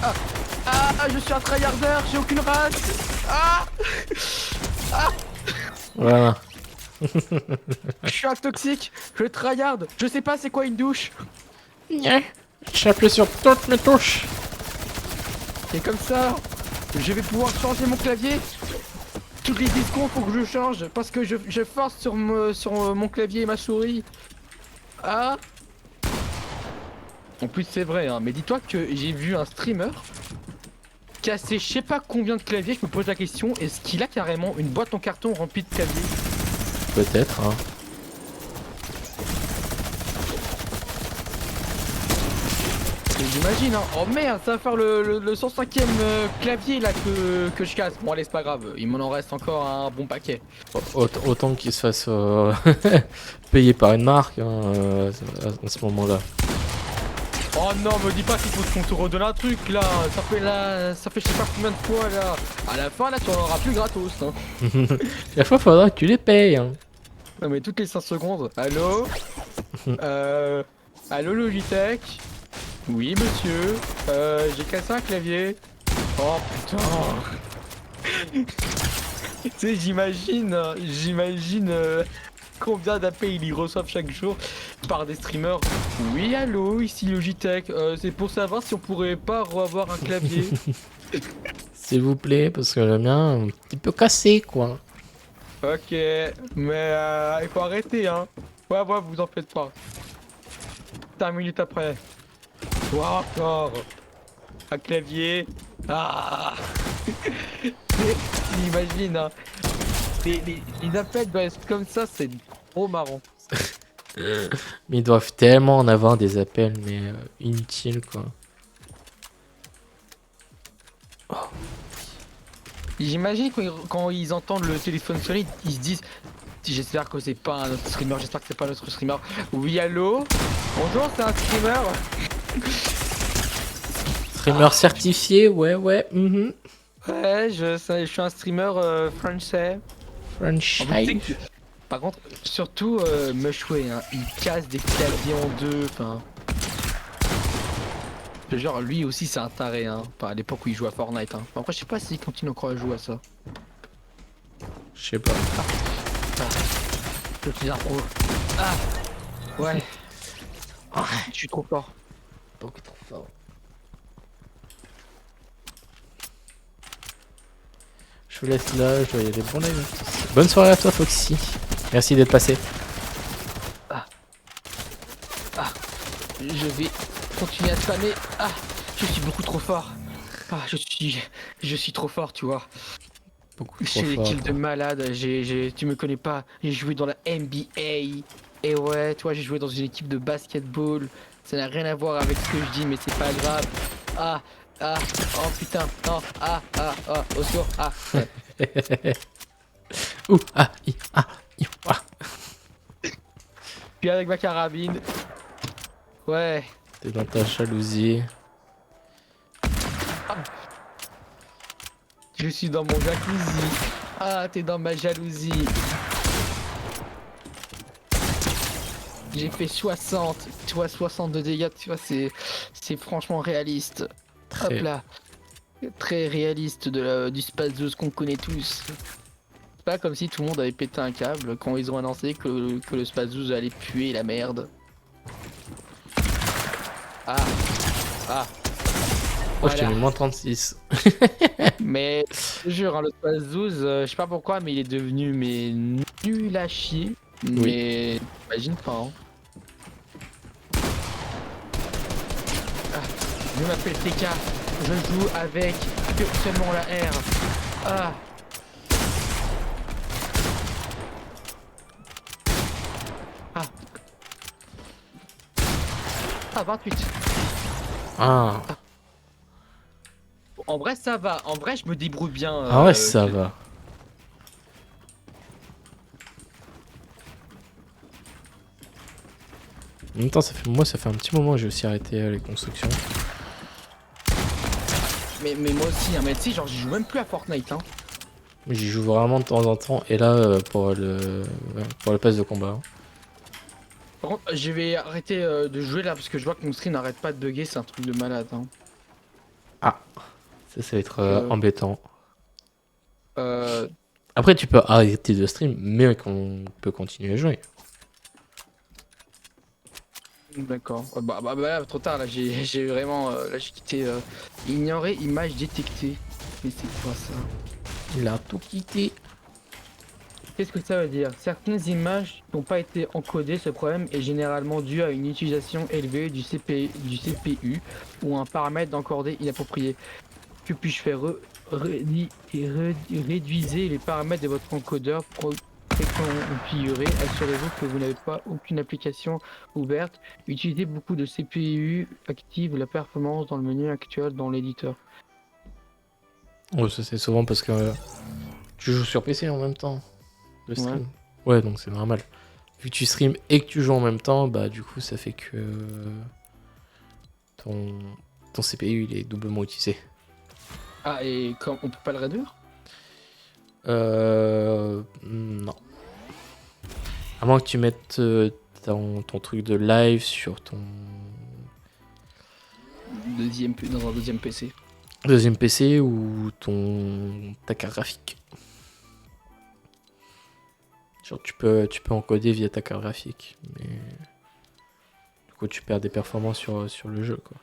E: Ah. Ah, je suis un tryharder. J'ai aucune race. Ah.
A: Voilà.
E: Je suis un toxique. Je tryhard. Je sais pas c'est quoi une douche.
A: J'appuie sur toutes mes touches.
E: Et comme ça, je vais pouvoir changer mon clavier. Toutes les 10 secondes, faut que je change parce que je force sur mon clavier et ma souris. Ah. En plus c'est vrai, hein, mais dis-toi que j'ai vu un streamer cassé je sais pas combien de claviers, je me pose la question, est-ce qu'il a carrément une boîte en carton remplie de claviers?
A: Peut-être, hein.
E: Et j'imagine, hein. Oh merde, ça va faire le 105ème clavier là que je casse. Bon allez, c'est pas grave, il m'en en reste encore un bon paquet.
A: Autant qu'il se fasse payer par une marque hein, à ce moment-là.
E: Oh non, me dis pas qu'il faut qu'on te redonne un truc là, ça fait je sais pas combien de fois là. À la fin là, tu en auras plus gratos. Hein.
A: La fois, faudra que tu les payes. Hein.
E: Non mais toutes les 5 secondes. Allô Allô Logitech? Oui monsieur. J'ai cassé un clavier. Oh putain. Tu sais, j'imagine combien d'appels ils y reçoivent chaque jour par des streamers. Oui allô, ici Logitech. C'est pour savoir si on pourrait pas revoir un clavier.
A: S'il vous plaît, parce que le mien est un petit peu cassé, quoi.
E: Ok, mais il faut arrêter hein. Ouais, vous en faites pas. 5 minutes après. Toi encore. Un clavier. Ah. Imagine hein. Les appels doivent être comme ça, c'est trop marrant.
A: Mais ils doivent tellement en avoir des appels, mais inutiles, quoi.
E: J'imagine quand ils entendent le téléphone sonner, ils se disent j'espère que c'est pas un autre streamer, j'espère que c'est pas notre streamer. Oui allô? Bonjour, c'est un streamer.
A: Streamer certifié, ouais.
E: Ouais, je suis un streamer français.
A: Franchise.
E: Par contre, surtout Mushway, hein, il casse des claviers en deux, enfin... Genre, lui aussi c'est un taré, hein, à l'époque où il jouait à Fortnite. Hein. Après, je sais pas s'il continue encore à jouer à ça.
A: Je sais pas.
E: Je suis un pro. Ah ouais. Je suis trop fort.
A: Beaucoup trop fort. Je vous laisse là, je dois y aller. Bonne soirée à toi, Foxy. Merci d'être passé.
E: Je vais continuer à spammer. Ah, je suis beaucoup trop fort. Ah, je suis trop fort, tu vois.
A: Beaucoup
E: Je
A: trop
E: fais des
A: fort.
E: kills de malade. Tu me connais pas. J'ai joué dans la NBA. Et ouais, tu vois, j'ai joué dans une équipe de basketball. Ça n'a rien à voir avec ce que je dis, mais c'est pas grave. Ah, oh putain, non, au secours, ouais.
A: Ouh,
E: Puis avec ma carabine. Ouais.
A: T'es dans ta jalousie.
E: Je suis dans mon jacuzzi. Ah, t'es dans ma jalousie. J'ai fait 60, tu vois, 60 de dégâts, tu vois, c'est franchement réaliste.
A: Très.
E: Hop là. Très réaliste du Spaceuse qu'on connaît tous. C'est pas comme si tout le monde avait pété un câble quand ils ont annoncé que le Spaceuse allait puer la merde. Ah.
A: Oh, je t'ai
E: Voilà.
A: mis moins 36.
E: Mais je te jure, hein, le Spaceuse, je sais pas pourquoi, mais il est devenu nul à chier. Mais j'imagine pas. Hein. Je m'appelle TK, je joue avec que seulement la R. Ah. 28.
A: Ah,
E: En vrai ça va, en vrai je me débrouille bien.
A: ah ouais, ça va. En même temps, ça fait un petit moment que j'ai aussi arrêté les constructions.
E: Mais moi aussi, hein, mais tu sais, genre j'y joue même plus à Fortnite. Hein.
A: J'y joue vraiment de temps en temps. Et là, pour le pass de combat.
E: Par contre, je vais arrêter de jouer là parce que je vois que mon stream n'arrête pas de bugger, c'est un truc de malade. Hein.
A: Ça va être embêtant.
E: Euh,
A: Après, tu peux arrêter de stream, mais qu'on peut continuer à jouer.
E: D'accord. Bah, trop tard là, j'ai vraiment là j'ai quitté ignorer image détectée. Mais c'est quoi ça?
A: Il a tout quitté.
E: Qu'est-ce que ça veut dire? Certaines images n'ont pas été encodées. Ce problème est généralement dû à une utilisation élevée du CPU ou un paramètre d'encodé inapproprié. Que puis-je faire? Réduisez les paramètres de votre encodeur préconfiguré. Assurez-vous que vous n'avez pas aucune application ouverte. Utilisez beaucoup de CPU. Active la performance dans le menu actuel dans l'éditeur.
A: Ouais, ça c'est souvent parce que tu joues sur PC en même temps. Le stream. Ouais, donc c'est normal. Vu que tu stream et que tu joues en même temps, bah du coup ça fait que ton CPU il est doublement utilisé.
E: Ah, et quand on peut pas le réduire?
A: Non. À moins que tu mettes ton truc de live sur ton
E: Dans un deuxième PC.
A: deuxième PC ou ta carte graphique. Genre tu peux encoder via ta carte graphique, mais du coup tu perds des performances sur le jeu quoi.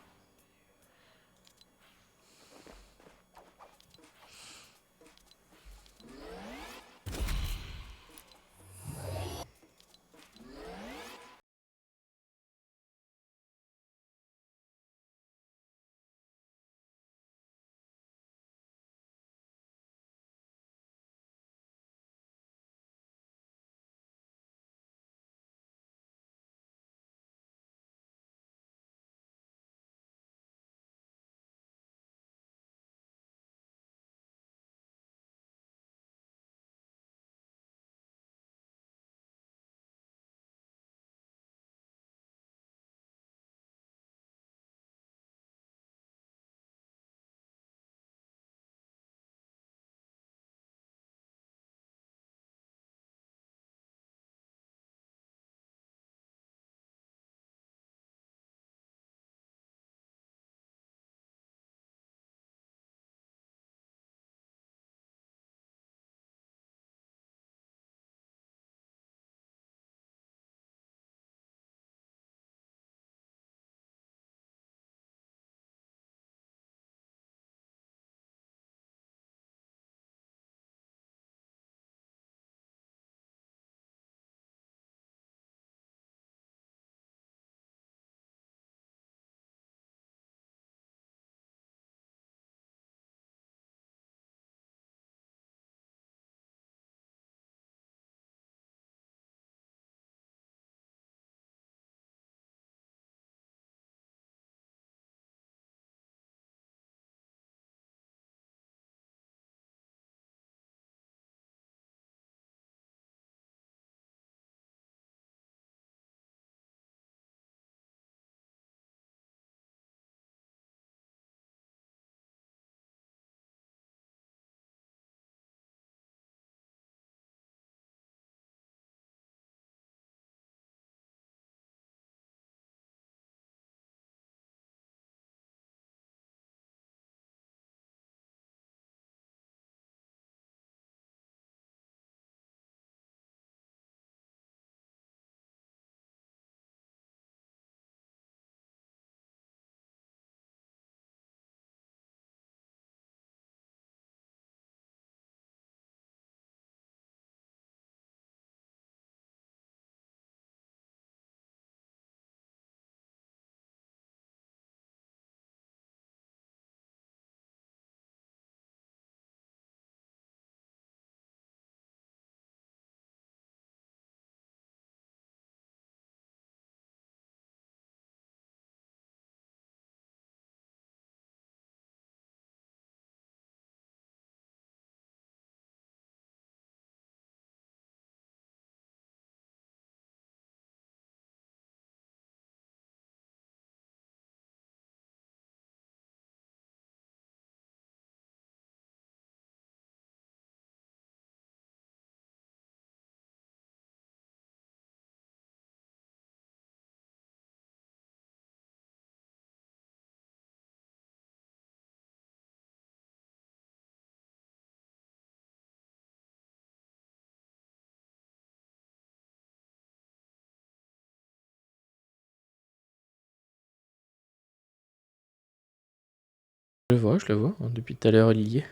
A: Je le vois, hein, depuis tout à l'heure il y est.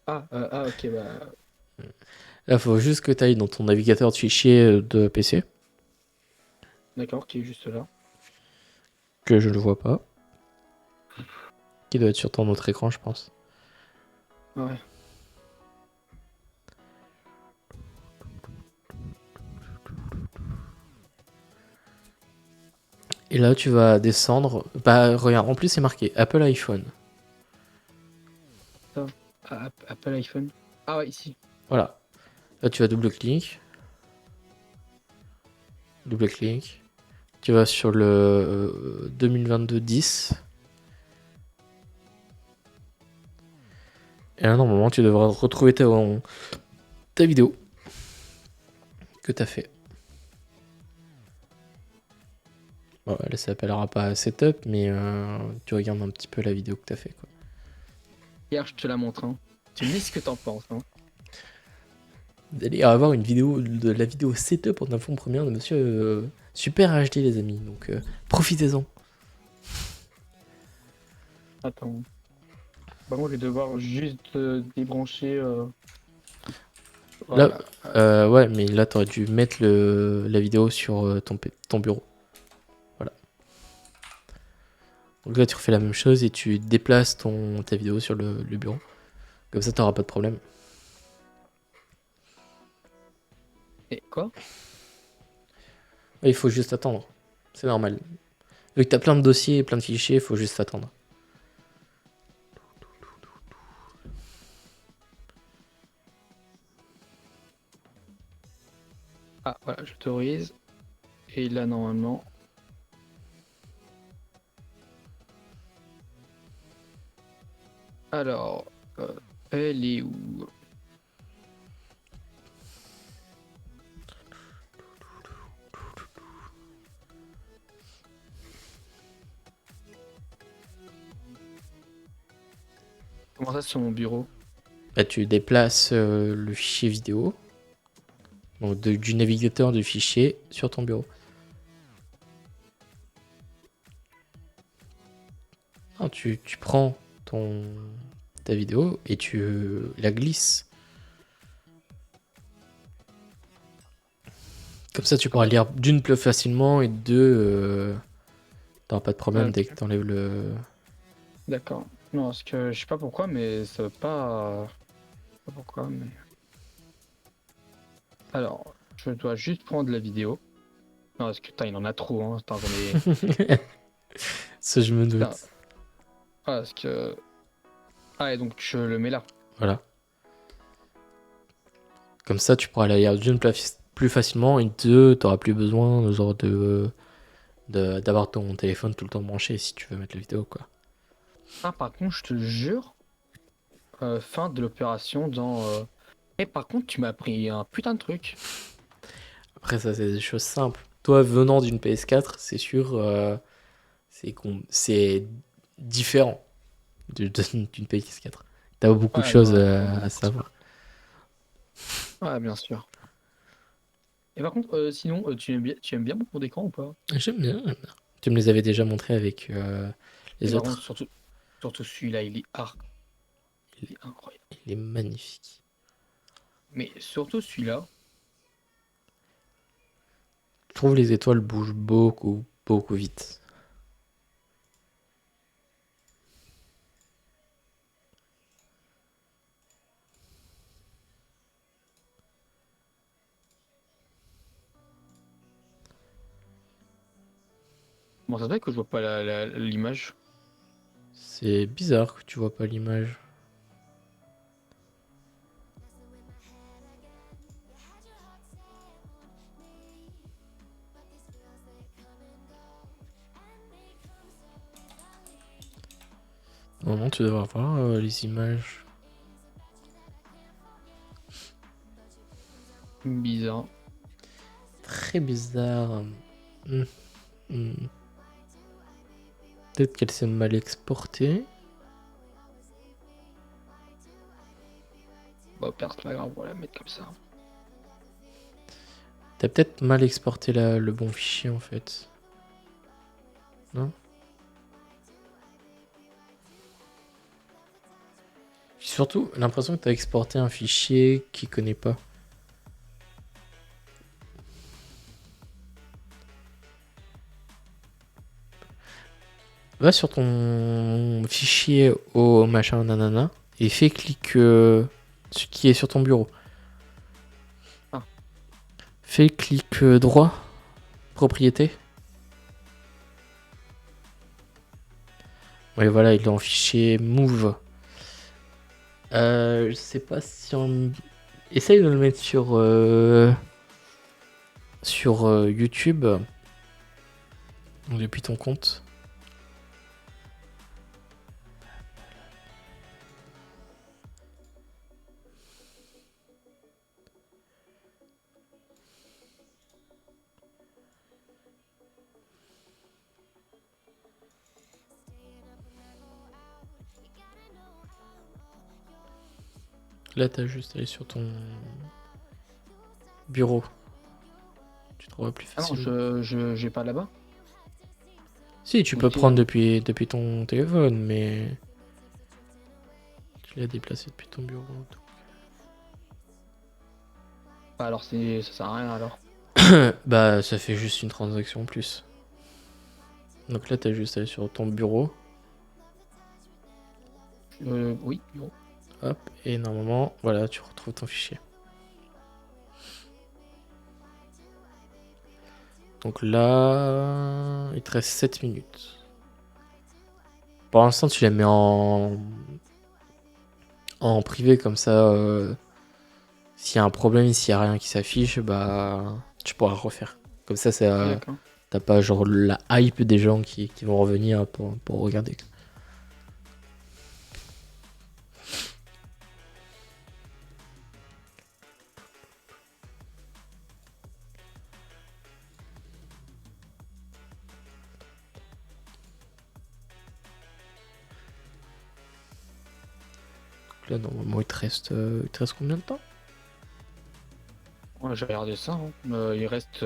E: Ok, bah.
A: Là faut juste que tu ailles dans ton navigateur de fichiers de PC,
E: D'accord, qui est juste là.
A: que je ne vois pas. qui doit être sur ton autre écran, je pense.
E: Ouais.
A: Et là, tu vas descendre. Bah, regarde, en plus, c'est marqué Apple iPhone.
E: Apple iPhone. Ah ouais, ici.
A: Voilà. Là, tu vas double-clic. Double-clic. Tu vas sur le 2022-10. Et là, normalement, tu devras retrouver ta vidéo que tu as fait. Bon, là, ça s'appellera pas setup, mais tu regardes un petit peu la vidéo que tu as fait, quoi.
E: Hier, je te la montre. Hein. Tu me dis ce que t'en penses. Hein.
A: Vous allez avoir une vidéo de la vidéo setup en fond première de monsieur Super HD, les amis. Donc, profitez-en.
E: Attends. Par contre, je vais devoir juste débrancher.
A: Là,
E: Voilà.
A: ouais, mais là, t'aurais dû mettre la vidéo sur ton bureau. Voilà. Donc là, tu refais la même chose et tu déplaces ta vidéo sur le bureau. Comme ça, t'auras pas de problème.
E: Et quoi?
A: Ouais, il faut juste attendre. C'est normal. Vu que t'as plein de dossiers et plein de fichiers, il faut juste attendre.
E: Ah, voilà, j'autorise. Et là, normalement. Alors, elle est où? Comment ça, sur mon bureau?
A: Bah, tu déplaces le fichier vidéo. Donc du navigateur de fichiers sur ton bureau. Non, tu prends ta vidéo et tu la glisses. Comme ça, tu pourras lire d'une plus facilement et deux, t'auras pas de problème dès que t'enlèves le.
E: D'accord. Non, parce que je sais pas pourquoi, mais ça veut pas. Je sais pas pourquoi, mais. Alors, je dois juste prendre la vidéo. Non, parce que putain, il en a trop, hein. Attends, j'en ai.
A: Ça, je me doute.
E: Putain. Ah, parce que. Ah, et donc je le mets là.
A: Voilà. Comme ça, tu pourras la lire d'une plus facilement et deux, t'auras plus besoin genre d'avoir ton téléphone tout le temps branché si tu veux mettre la vidéo, quoi.
E: Ah, par contre, je te jure, fin de l'opération dans. Et par contre, tu m'as appris un putain de truc.
A: Après, ça, c'est des choses simples. Toi, venant d'une PS4, c'est sûr, c'est différent d'une PS4. T'as beaucoup de
E: Ouais,
A: choses
E: non,
A: à savoir.
E: ouais, bien sûr. Et par contre, sinon, tu aimes bien mon fond d'écran ou pas?
A: J'aime bien, j'aime bien. Tu me les avais déjà montrés avec
E: Et
A: les
E: par contre,
A: autres.
E: surtout celui-là, il est incroyable.
A: Il est magnifique.
E: Mais surtout celui-là,
A: Je trouve les étoiles bougent beaucoup, beaucoup vite.
E: comment ça se fait que je vois pas l'image?
A: C'est bizarre que tu vois pas l'image. Normalement, tu devrais voir les images.
E: Bizarre.
A: Très bizarre. Hmm, hmm. Peut-être qu'elle s'est mal exportée.
E: Bah, au pire, c'est pas grave, on va la mettre comme ça.
A: T'as peut-être mal exporté le bon fichier en fait. Non? J'ai surtout l'impression que t'as exporté un fichier qu'il connaît pas. va sur ton fichier au machin nanana et fais clic ce qui est sur ton bureau.
E: Ah.
A: Fais clic droit, propriété. Oui, voilà, il est en fichier move. Je sais pas si on... Essaye de le mettre sur YouTube depuis ton compte. Là, t'as juste à aller sur ton bureau. Tu trouveras plus
E: Ah non,
A: facilement.
E: je j'ai pas là-bas.
A: Si, tu peux
E: Ok,
A: prendre
E: hein.
A: depuis ton téléphone, mais tu l'as déplacé depuis ton bureau.
E: Bah, alors ça sert à rien alors.
A: Bah, ça fait juste une transaction en plus. Donc là, t'as juste à aller sur ton bureau.
E: Oui, bon.
A: Hop, et normalement, voilà, tu retrouves ton fichier. Donc là, il te reste 7 minutes. Pour l'instant, tu les mets en privé, comme ça, s'il y a un problème, s'il y a rien qui s'affiche, bah, tu pourras refaire. Comme ça,
E: D'accord.
A: t'as pas genre la hype des gens qui vont revenir pour regarder. Donc là, normalement, il te reste combien de temps?
E: Ouais, j'ai regardé ça, hein. Il reste.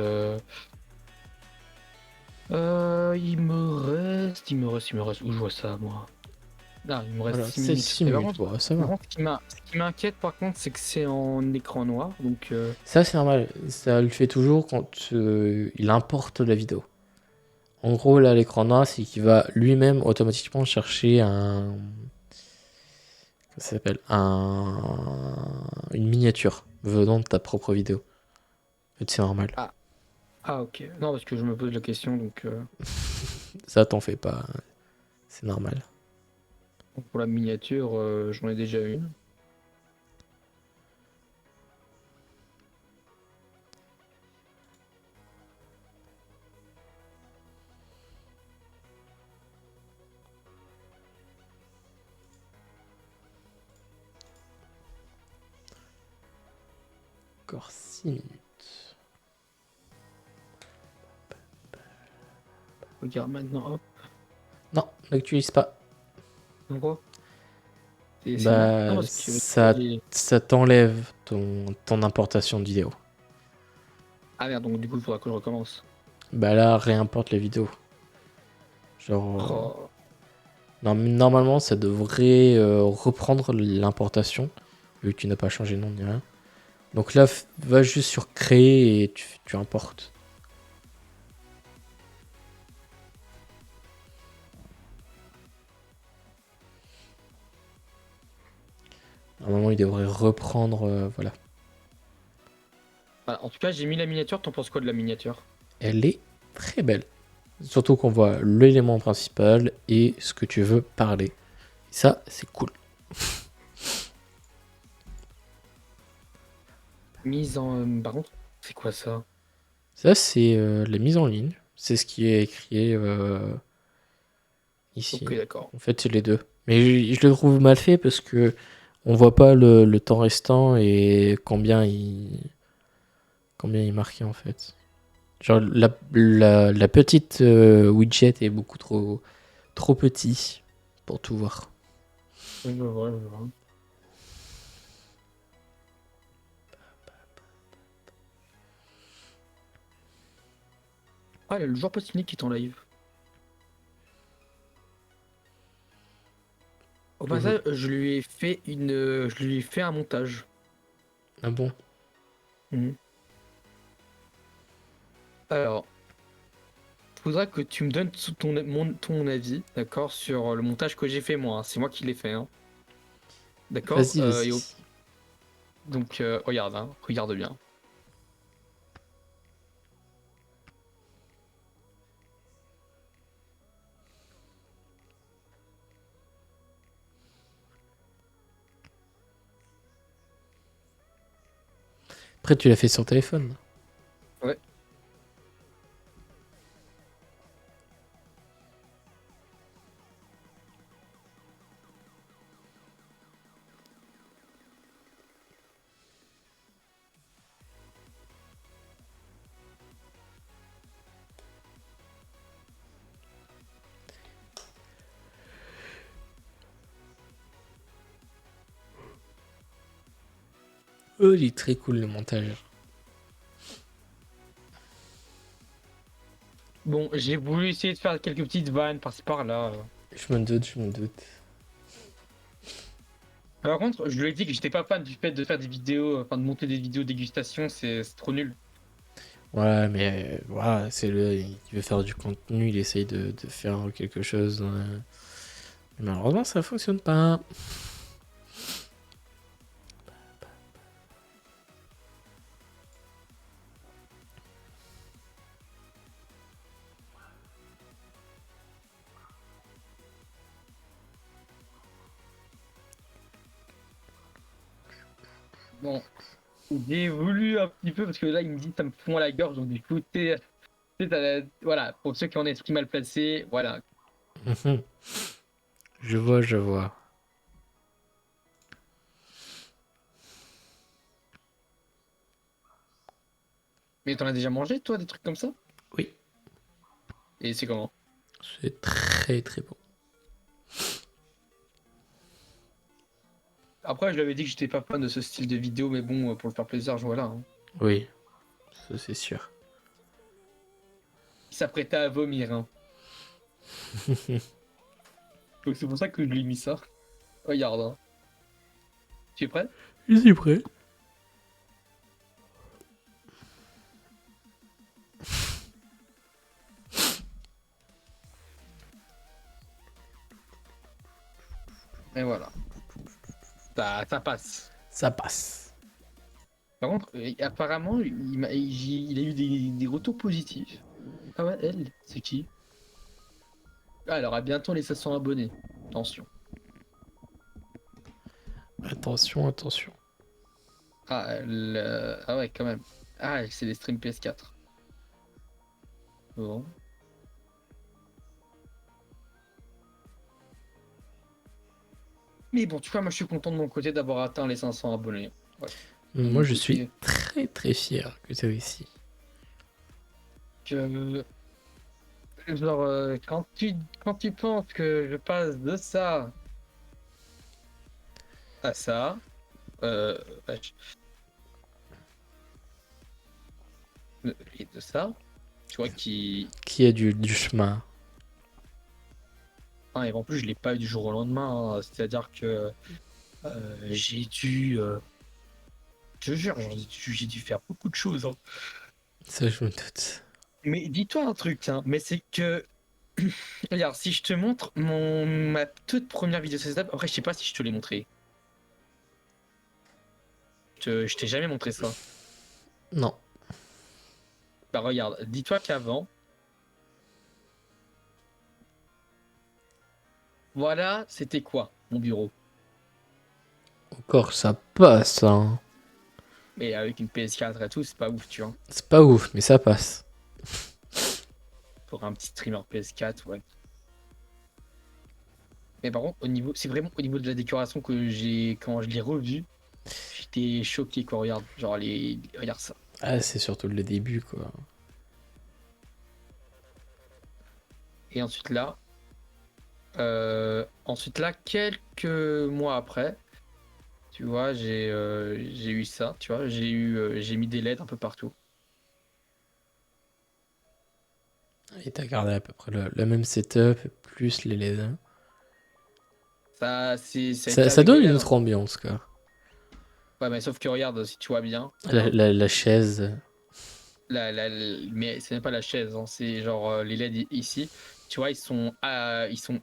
E: Il me reste. Où je vois ça, moi? Là, il me reste
A: Voilà,
E: 6
A: c'est
E: minutes.
A: 6
E: Et par
A: minutes.
E: contre,
A: Bon, ça va.
E: ce qui m'inquiète, par contre, c'est que c'est en écran noir. Donc,
A: Ça, c'est normal. Ça le fait toujours quand il importe la vidéo. En gros, là, l'écran noir, c'est qu'il va lui-même automatiquement chercher ça s'appelle une miniature venant de ta propre vidéo. En fait, c'est normal.
E: ah, ah, ok. Non, parce que je me pose la question. Donc,
A: Ça, t'en fais pas. C'est normal.
E: pour la miniature, j'en ai déjà une.
A: Encore 6 minutes.
E: Regarde maintenant, hop.
A: Non, n'utilise pas.
E: Pourquoi? C'est mal. Non,
A: Bah,
E: parce que
A: ça t'enlève ton importation de vidéo.
E: ah merde, donc du coup, il faudra que je recommence.
A: Bah là, réimporte les vidéos. Genre,
E: Oh.
A: normalement, ça devrait reprendre l'importation, vu que tu n'as pas changé de nom ni rien. Donc là, va juste sur créer et tu importes. Normalement, il devrait reprendre. Voilà.
E: Voilà, en tout cas, j'ai mis la miniature. T'en penses quoi de la miniature?
A: Elle est très belle. Surtout qu'on voit l'élément principal et ce que tu veux parler. Ça, c'est cool.
E: Mise en. Par contre, c'est quoi ça?
A: Ça, c'est la mise en ligne. C'est ce qui est écrit
E: Ok,
A: ici.
E: d'accord.
A: En fait, c'est les deux. Mais je le trouve mal fait parce que on voit pas le temps restant et combien il marquait en fait. Genre la petite widget est beaucoup trop petit pour tout voir.
E: Je vois, je vois. Ah, le joueur post-unique qui est en live. Au passage, je lui ai fait un montage.
A: Ah bon?
E: Mhm. Alors, faudra que tu me donnes ton avis, d'accord, sur le montage que j'ai fait moi. Hein. C'est moi qui l'ai fait. Hein. D'accord.
A: Vas-y, vas-y.
E: Donc, regarde, hein, regarde bien.
A: Après, tu l'as fait sur téléphone.
E: Ouais.
A: Il est très cool le montage.
E: Bon, j'ai voulu essayer de faire quelques petites vannes par-ci par-là.
A: Je me doute, je me doute.
E: Par contre, je lui ai dit que j'étais pas fan du fait de faire des vidéos, enfin de monter des vidéos dégustation, c'est trop nul.
A: Voilà, mais voilà, c'est le. Il veut faire du contenu, il essaye de faire quelque chose. Mais malheureusement, ça fonctionne pas.
E: Bon, j'ai voulu un petit peu parce que là il me dit ça me fond à la gorge, donc du coup voilà, pour ceux qui ont un esprit mal placé, voilà.
A: Mhm. Je vois, je vois.
E: Mais t'en as déjà mangé toi des trucs comme ça?
A: Oui,
E: Et c'est comment?
A: c'est très très bon.
E: Après je lui avais dit que j'étais pas fan de ce style de vidéo, mais bon pour le faire plaisir, voilà. Hein.
A: Oui, ça c'est sûr.
E: Il s'apprêtait à vomir. Hein. Donc c'est pour ça que je lui ai mis ça. Regarde. Hein. Tu es prêt?
A: Je suis prêt.
E: Et voilà. Ça passe.
A: Ça passe.
E: Par contre, apparemment, il a eu des retours positifs. Ah ouais, elle, c'est qui? Ah, elle aura bientôt les 700 abonnés. Attention.
A: Attention, attention.
E: Ah ouais, quand même. Ah, c'est des streams PS4. Bon. Mais bon, tu vois, moi je suis content de mon côté d'avoir atteint les 500 abonnés. Ouais.
A: Moi, je
E: Écoutez,
A: suis très très fier que tu aies réussi.
E: que- genre, quand tu penses que je passe de ça à ça, euh, wesh. Et de ça, tu vois,
A: Qui a du chemin.
E: hein, et en plus, je l'ai pas eu du jour au lendemain. Hein. C'est-à-dire que j'ai dû. Je te jure, j'ai dû faire beaucoup de choses. Hein.
A: Ça, je me doute.
E: Mais dis-toi un truc, hein, mais c'est que. Regarde, si je te montre ma toute première vidéo setup, après, je sais pas si je te l'ai montré. Je t'ai jamais montré ça.
A: Non.
E: Bah, regarde, dis-toi qu'avant. Voilà, c'était quoi, mon bureau?
A: Encore, ça passe, hein.
E: Mais avec une PS4 et tout, c'est pas ouf, tu vois.
A: C'est pas ouf, mais ça passe.
E: Pour un petit streamer PS4, ouais. Mais par contre, c'est vraiment au niveau de la décoration que quand je l'ai revu, j'étais choqué, quoi. Regarde, genre, regarde ça.
A: Ah, c'est surtout le début, quoi.
E: Et ensuite là, quelques mois après, tu vois, j'ai eu ça, tu vois, j'ai mis des LED un peu partout.
A: Et t'as gardé à peu près le même setup, plus les LED. Hein.
E: Ça a
A: Ça,
E: été
A: ça
E: avec
A: donne
E: les
A: une
E: LED.
A: autre ambiance, quoi.
E: Ouais, mais sauf que regarde, si tu vois bien,
A: La chaise.
E: mais c'est même pas la chaise, hein, c'est genre les LED ici. Tu vois, ils sont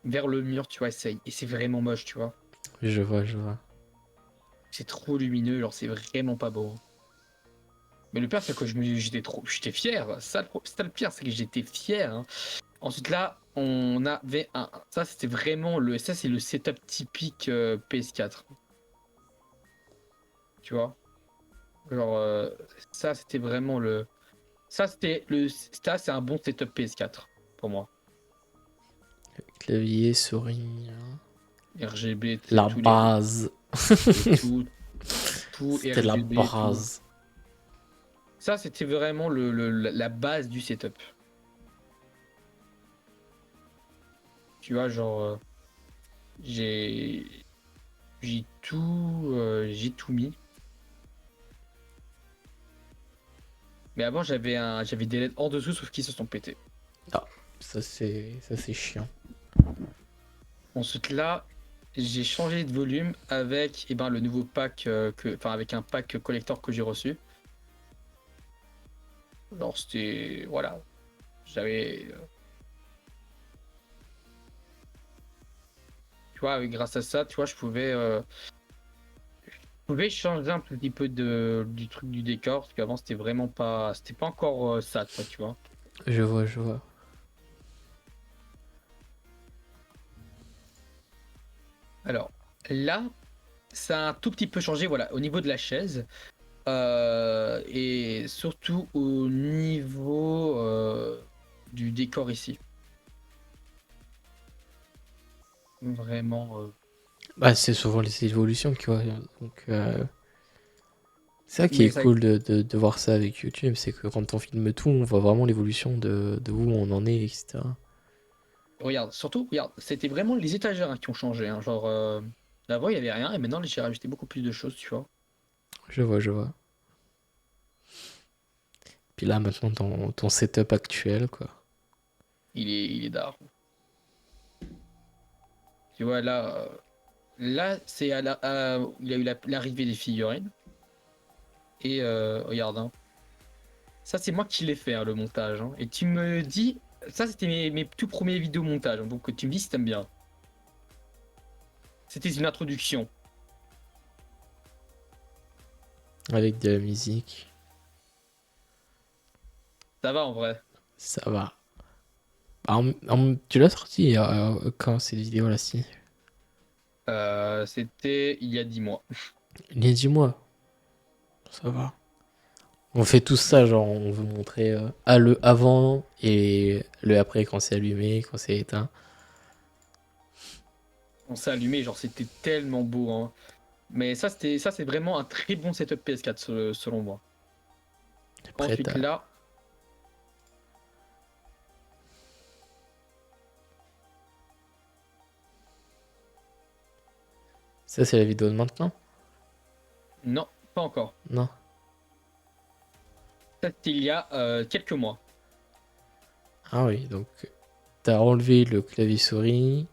E: vers le mur, tu vois, et c'est vraiment moche, tu vois.
A: Je vois, je vois.
E: C'est trop lumineux, genre c'est vraiment pas beau. Mais le pire, c'est que j'étais fier. Ça, le pire, c'est que j'étais fier, hein. Ensuite, là, on avait ça, c'était vraiment ça, c'est le setup typique PS4. Tu vois? Genre, ça, c'était vraiment ça, c'est un bon setup PS4 pour moi.
A: Clavier, souris, hein.
E: RGB,
A: La
E: tous les
A: base.
E: tout, tout
A: C'était la
E: RGB, tout.
A: base.
E: Ça, c'était vraiment la base du setup. Tu vois, genre, j'ai j'ai tout mis. Mais avant, j'avais des LED en dessous, sauf qu'ils se sont pétés.
A: Ah, ça c'est chiant.
E: Ensuite, là, j'ai changé de volume avec le nouveau pack, avec un pack collector que j'ai reçu. Alors, c'était. Voilà. J'avais. Tu vois, grâce à ça, tu vois, je pouvais changer un petit peu du truc du décor, parce qu'avant, c'était pas encore ça, quoi, tu vois.
A: Je vois, je vois.
E: Alors, là, ça a un tout petit peu changé, voilà, au niveau de la chaise. Et surtout au niveau du décor ici. Vraiment.
A: Bah, c'est souvent les évolutions, tu vois. Donc, c'est ça qui
E: Mais
A: est
E: ça,
A: cool de voir ça avec YouTube, c'est que quand on filme tout, on voit vraiment l'évolution de où on en est, etc.
E: regarde, c'était vraiment les étagères qui ont changé, hein. Genre, avant, il n'y avait rien, et maintenant, j'ai rajouté beaucoup plus de choses, tu vois.
A: Je vois, je vois. Puis là, maintenant, ton setup actuel, quoi.
E: Il est d'art. Tu vois, là c'est il y a eu l'arrivée des figurines. Et regarde, hein. Ça, c'est moi qui l'ai fait, hein, le montage, hein. Et tu me dis, ça, c'était mes tout premiers vidéos montage, hein. Donc, tu me dis si t'aimes bien. C'était une introduction.
A: Avec de la musique,
E: Ça va en vrai.
A: ça va. Tu l'as sorti quand cette vidéo-là, si?
E: C'était il y a 10 mois.
A: Il y a 10 mois. Ça va. On fait tout ça, genre, on veut montrer le avant et le après quand c'est allumé, quand c'est éteint.
E: On s'est allumé, genre c'était tellement beau, hein. Mais ça c'est vraiment un très bon setup PS4 selon moi.
A: Après,
E: Ensuite là,
A: ça, c'est la vidéo de maintenant?
E: non, pas encore.
A: Non?
E: Ça c'était il y a quelques mois.
A: Ah oui, donc t'as enlevé le clavier souris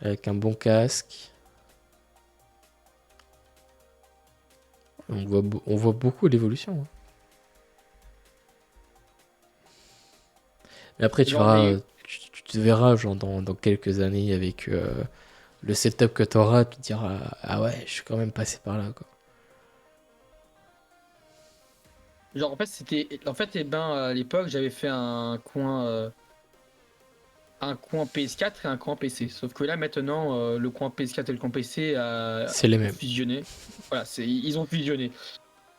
A: avec un bon casque. On voit beaucoup l'évolution, hein. Mais après, tu
E: Genre
A: verras,
E: les
A: tu te verras genre, dans quelques années avec le setup que t'auras, tu te diras ah ouais, je suis quand même passé par là, quoi.
E: genre en fait à l'époque j'avais fait un coin PS4 et un coin PC. Sauf que là maintenant le coin PS4 et le coin PC
A: C'est les
E: ont
A: mêmes.
E: fusionné. Voilà, ils ont fusionné.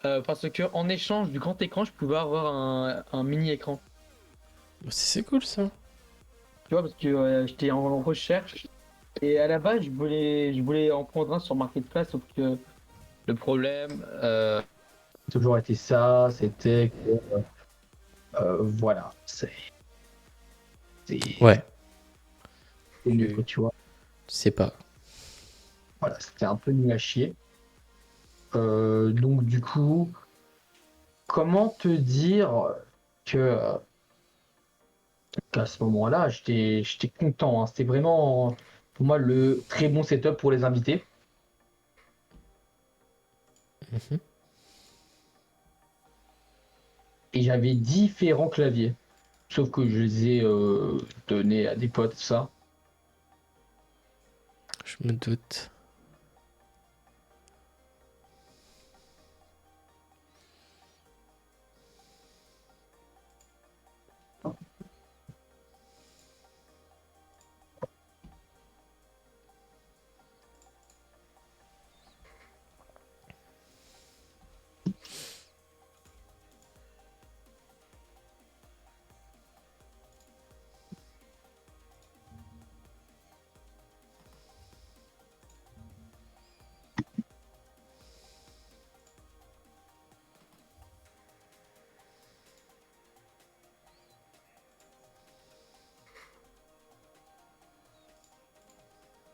E: Parce que en échange du grand écran, je pouvais avoir un mini écran.
A: C'est cool ça.
E: Tu vois, parce que j'étais en recherche et à la base, je voulais en prendre un sur Marketplace, sauf que le problème a toujours été ça, c'était que voilà, c'est
A: Ouais,
E: nul,
A: tu
E: quoi, tu vois.
A: sais pas.
E: Voilà, c'était un peu nul à chier. Donc du coup, comment te dire que qu'à ce moment-là, j'étais content, hein. C'était vraiment pour moi le très bon setup pour les invités.
A: Mhm.
E: et j'avais différents claviers. Sauf que je les ai donnés à des potes, tout ça.
A: Je me doute.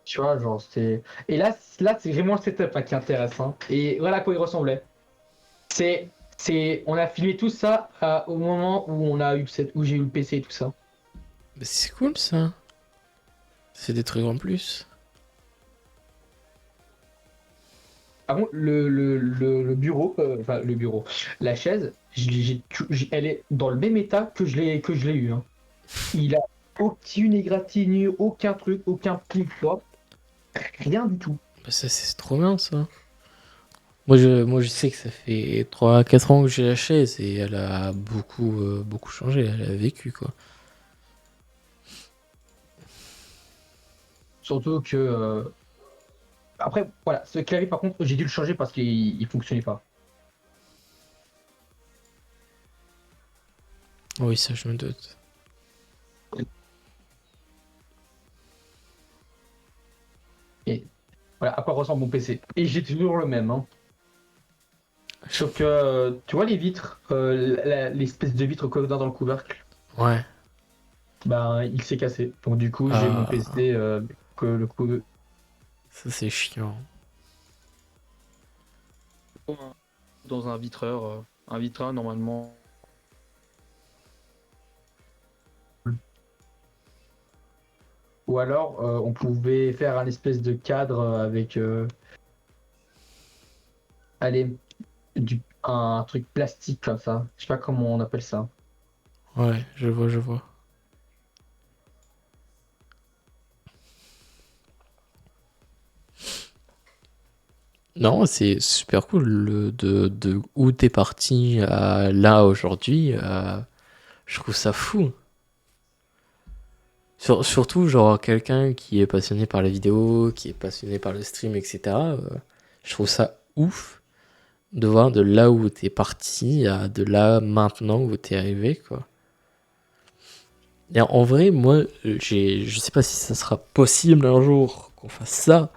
E: Tu vois, genre, c'est. Et là c'est vraiment le setup qui est intéressant. Et voilà à quoi il ressemblait. On a filmé tout ça au moment où où j'ai eu le PC et tout ça.
A: Bah, c'est cool ça. C'est des trucs en plus.
E: Par contre, le bureau, enfin le bureau, la chaise, elle est dans le même état que je l'ai eu. Hein. Il a aucune égratignure, aucun truc, aucun pli propre, rien du tout.
A: Bah, ça, c'est trop bien ça. Moi, je sais que ça fait 3 4 ans que j'ai la chaise et elle a beaucoup changé. Elle a vécu quoi.
E: Surtout que après, voilà, ce clavier par contre, j'ai dû le changer parce qu'il fonctionnait pas.
A: Oui, ça, je me doute.
E: Et voilà à quoi ressemble mon PC. Et j'ai toujours le même. Hein. Sauf que tu vois les vitres, l'espèce de vitre qu'on a dans le couvercle.
A: Ouais.
E: Ben, il s'est cassé. Donc du coup, j'ai mon
A: Ah,
E: PC que le coup.
A: ça, c'est chiant.
E: Dans un vitreur. Un vitreur, normalement. Ou alors, on pouvait faire un espèce de cadre avec, allez, un truc plastique comme ça. Je sais pas comment on appelle ça.
A: Ouais, je vois, je vois. Non, c'est super cool de où t'es parti à là aujourd'hui. Je trouve ça fou. Surtout, genre, quelqu'un qui est passionné par la vidéo, qui est passionné par le stream, etc. Je trouve ça ouf de voir de là où t'es parti à de là maintenant où t'es arrivé, quoi. Et en vrai, moi, je sais pas si ça sera possible un jour qu'on fasse ça,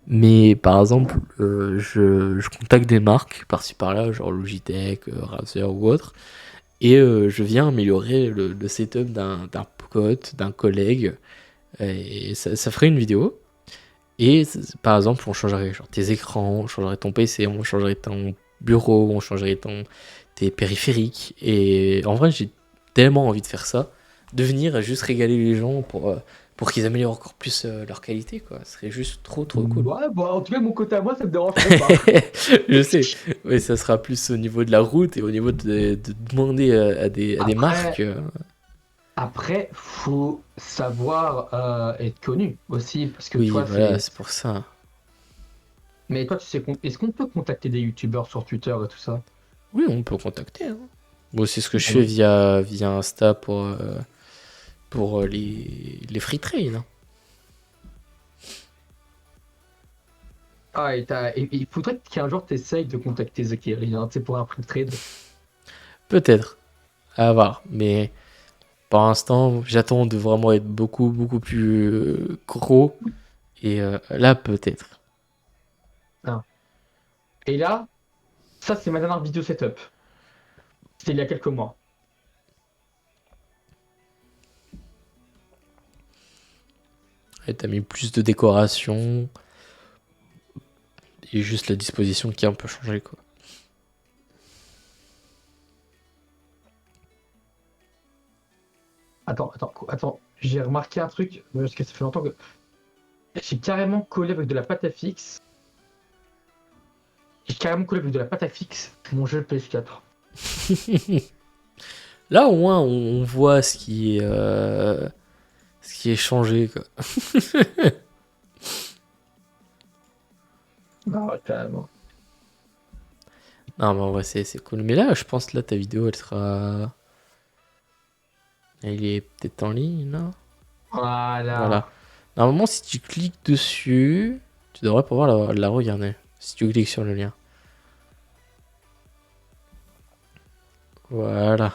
A: mais par exemple, je contacte des marques par-ci par-là, genre Logitech, Razer ou autre, et je viens améliorer le setup d'un pote, d'un collègue, et ça ferait une vidéo. Et par exemple, on changerait genre tes écrans, on changerait ton PC, on changerait ton bureau, on changerait tes périphériques. Et en vrai, j'ai tellement envie de faire ça, de venir juste régaler les gens pour qu'ils améliorent encore plus leur qualité, quoi. Ce serait juste trop cool.
E: Ouais, bon, en tout cas, mon côté à moi, ça me dérange pas.
A: Je sais, mais ça sera plus au niveau de la route et au niveau de demander à des
E: Après,
A: marques.
E: Après, faut savoir être connu aussi, parce que
A: Oui,
E: toi,
A: voilà,
E: c'est.
A: c'est pour ça.
E: Mais toi, tu sais, est-ce qu'on peut contacter des youtubeurs sur Twitter et tout ça?
A: Oui, on peut contacter. Hein. Bon, c'est ce que je
E: Ah
A: fais
E: oui.
A: via Insta pour les free trade. Hein.
E: Ah, et il faudrait qu'un jour, tu essayes de contacter Zakiri, hein, tu sais, pour un print trade.
A: Peut-être, à voir. Mais pour l'instant, j'attends de vraiment être beaucoup plus gros. Et là, peut-être.
E: Ah. Et là, ça, c'est ma dernière vidéo setup. C'était il y a quelques mois.
A: Et t'as mis plus de décoration. Et juste la disposition qui a un peu changé, quoi.
E: Attends. J'ai remarqué un truc, parce que ça fait longtemps que. J'ai carrément collé avec de la pâte à fixe. J'ai carrément collé avec de la pâte à fixe mon jeu PS4.
A: Là, au moins, on voit ce qui est changé, quoi.
E: Ah ouais, carrément.
A: Non, mais en vrai, c'est cool. Mais là, je pense que là, ta vidéo, elle sera... Elle est peut-être en ligne, non? Voilà.
E: Voilà.
A: Normalement, si tu cliques dessus, tu devrais pouvoir la regarder. Si tu cliques sur le lien. Voilà.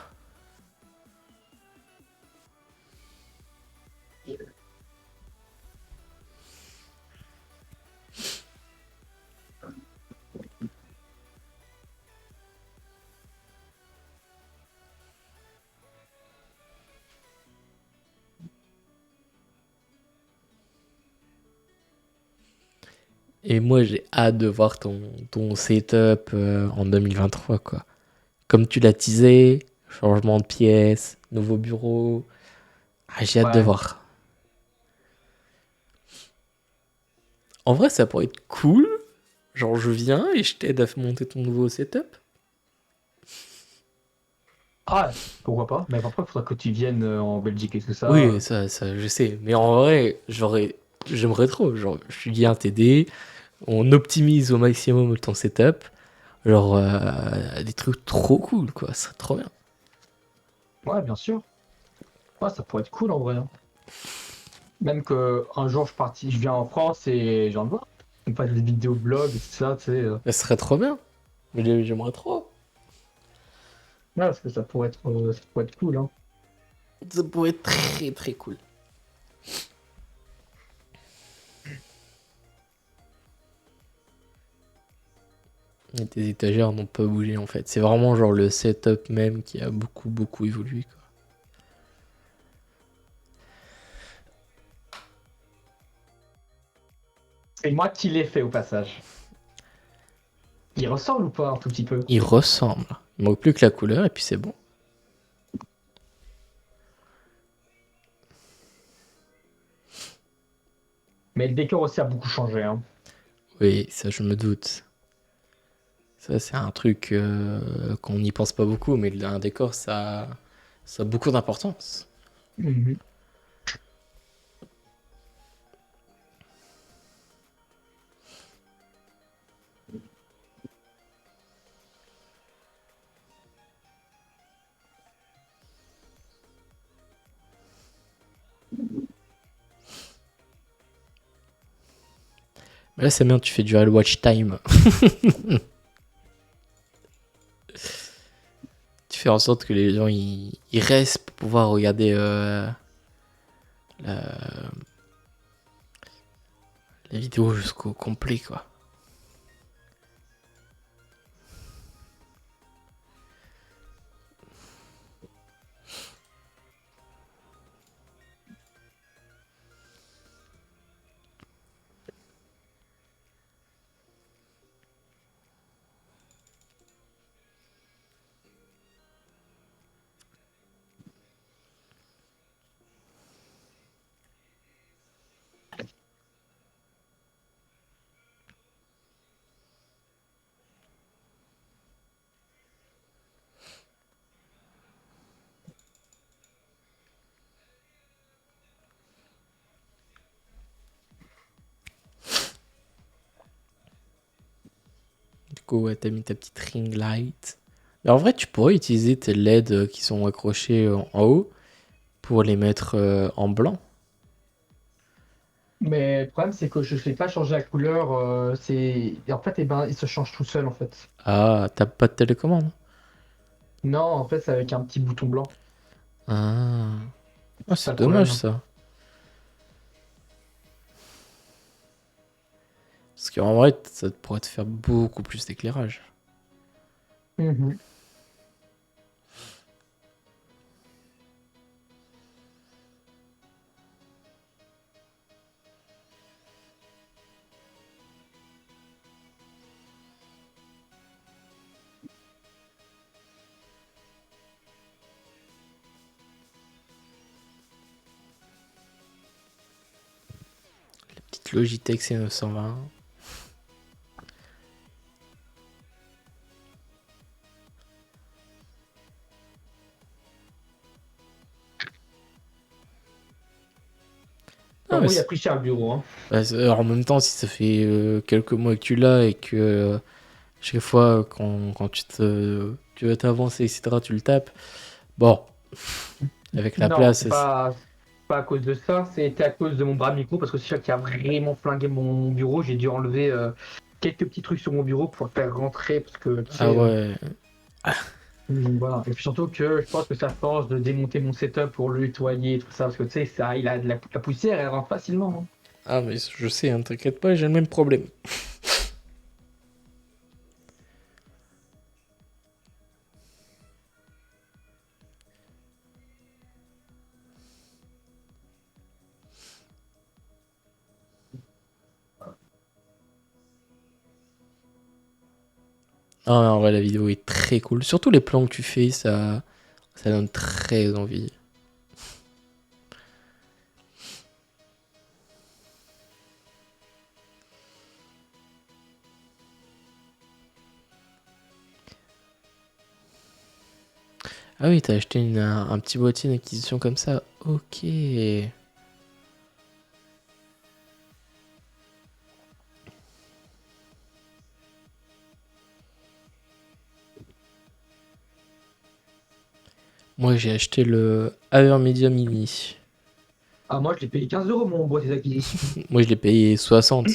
A: Et moi, j'ai hâte de voir ton setup en 2023, quoi. Comme tu l'as teasé, changement de pièce, nouveau bureau. Ah, j'ai hâte de
E: Ouais.
A: voir. En vrai, ça pourrait être cool. Genre, je viens et je t'aide à monter ton nouveau setup.
E: Ah, pourquoi pas? Mais après, il faudra que tu viennes en Belgique et tout
A: Oui,
E: ça.
A: ça, je sais. Mais en vrai, j'aimerais trop. Genre, je viens t'aider. On optimise au maximum ton setup. Genre, des trucs trop cool, quoi. Ça serait trop bien.
E: Ouais, bien sûr. Ouais, ça pourrait être cool en vrai, hein. Même que un jour je viens en France et je viens de voir. On passe des vidéos blog et tout ça, tu sais.
A: Ça serait trop bien. Mais j'aimerais trop.
E: Ouais, parce que ça pourrait être cool, hein.
A: Ça pourrait être très très cool. Et tes étagères n'ont pas bougé en fait. C'est vraiment genre le setup même qui a beaucoup évolué, quoi.
E: Et moi qui l'ai fait au passage. Il ressemble ou pas un tout petit peu?
A: Il ressemble. Il manque plus que la couleur et puis c'est bon.
E: Mais le décor aussi a beaucoup changé, hein.
A: Oui, ça je me doute. Ça c'est un truc qu'on n'y pense pas beaucoup, mais un décor ça a beaucoup d'importance.
E: Mhm.
A: Mais là c'est bien, tu fais du real watch time. Tu fais en sorte que les gens ils restent pour pouvoir regarder la, la vidéo jusqu'au complet, quoi. Du coup, ouais, t'as mis ta petite ring light. Mais en vrai, tu pourrais utiliser tes LED qui sont accrochés en haut pour les mettre en blanc.
E: Mais le problème, c'est que je ne fais pas changer la couleur. Et en fait, eh ben, il se change tout seul, en fait.
A: Ah, t'as pas de télécommande?
E: Non, en fait, c'est avec un petit bouton blanc.
A: Ah, ah
E: C'est ça
A: c'est
E: le
A: dommage
E: problème.
A: ça. Parce qu'en vrai, ça pourrait te faire beaucoup plus d'éclairage.
E: Mhm.
A: Petite Logitech C920. Ah,
F: Non,
A: mais
F: moi, il a pris cher le bureau. Hein.
A: en même temps, si ça fait quelques mois que tu l'as et que chaque fois quand tu veux t'avancer, etc., tu le tapes, bon, avec la
F: Non,
A: place,
F: c'est pas à cause de ça, c'était à cause de mon bras micro parce que c'est ça qui a vraiment flingué mon bureau. J'ai dû enlever quelques petits trucs sur mon bureau pour le faire rentrer parce que tu
A: ah
F: sais.
A: ouais,
F: Voilà. Et puis surtout que je pense que ça force de démonter mon setup pour le nettoyer et tout ça parce que tu sais, ça, il a de la poussière, elle rentre facilement. Hein.
A: ah mais je sais, hein, t'inquiète pas, j'ai le même problème. Ah ouais, en vrai, la vidéo est très cool. Surtout les plans que tu fais, ça donne très envie. Ah oui, t'as acheté un petit boîtier d'acquisition comme ça. Ok. Moi, j'ai acheté le Avermedia Mini.
F: Ah, moi, je l'ai payé 15 € mon boîtier d'acquisition.
A: Moi, je l'ai payé 60.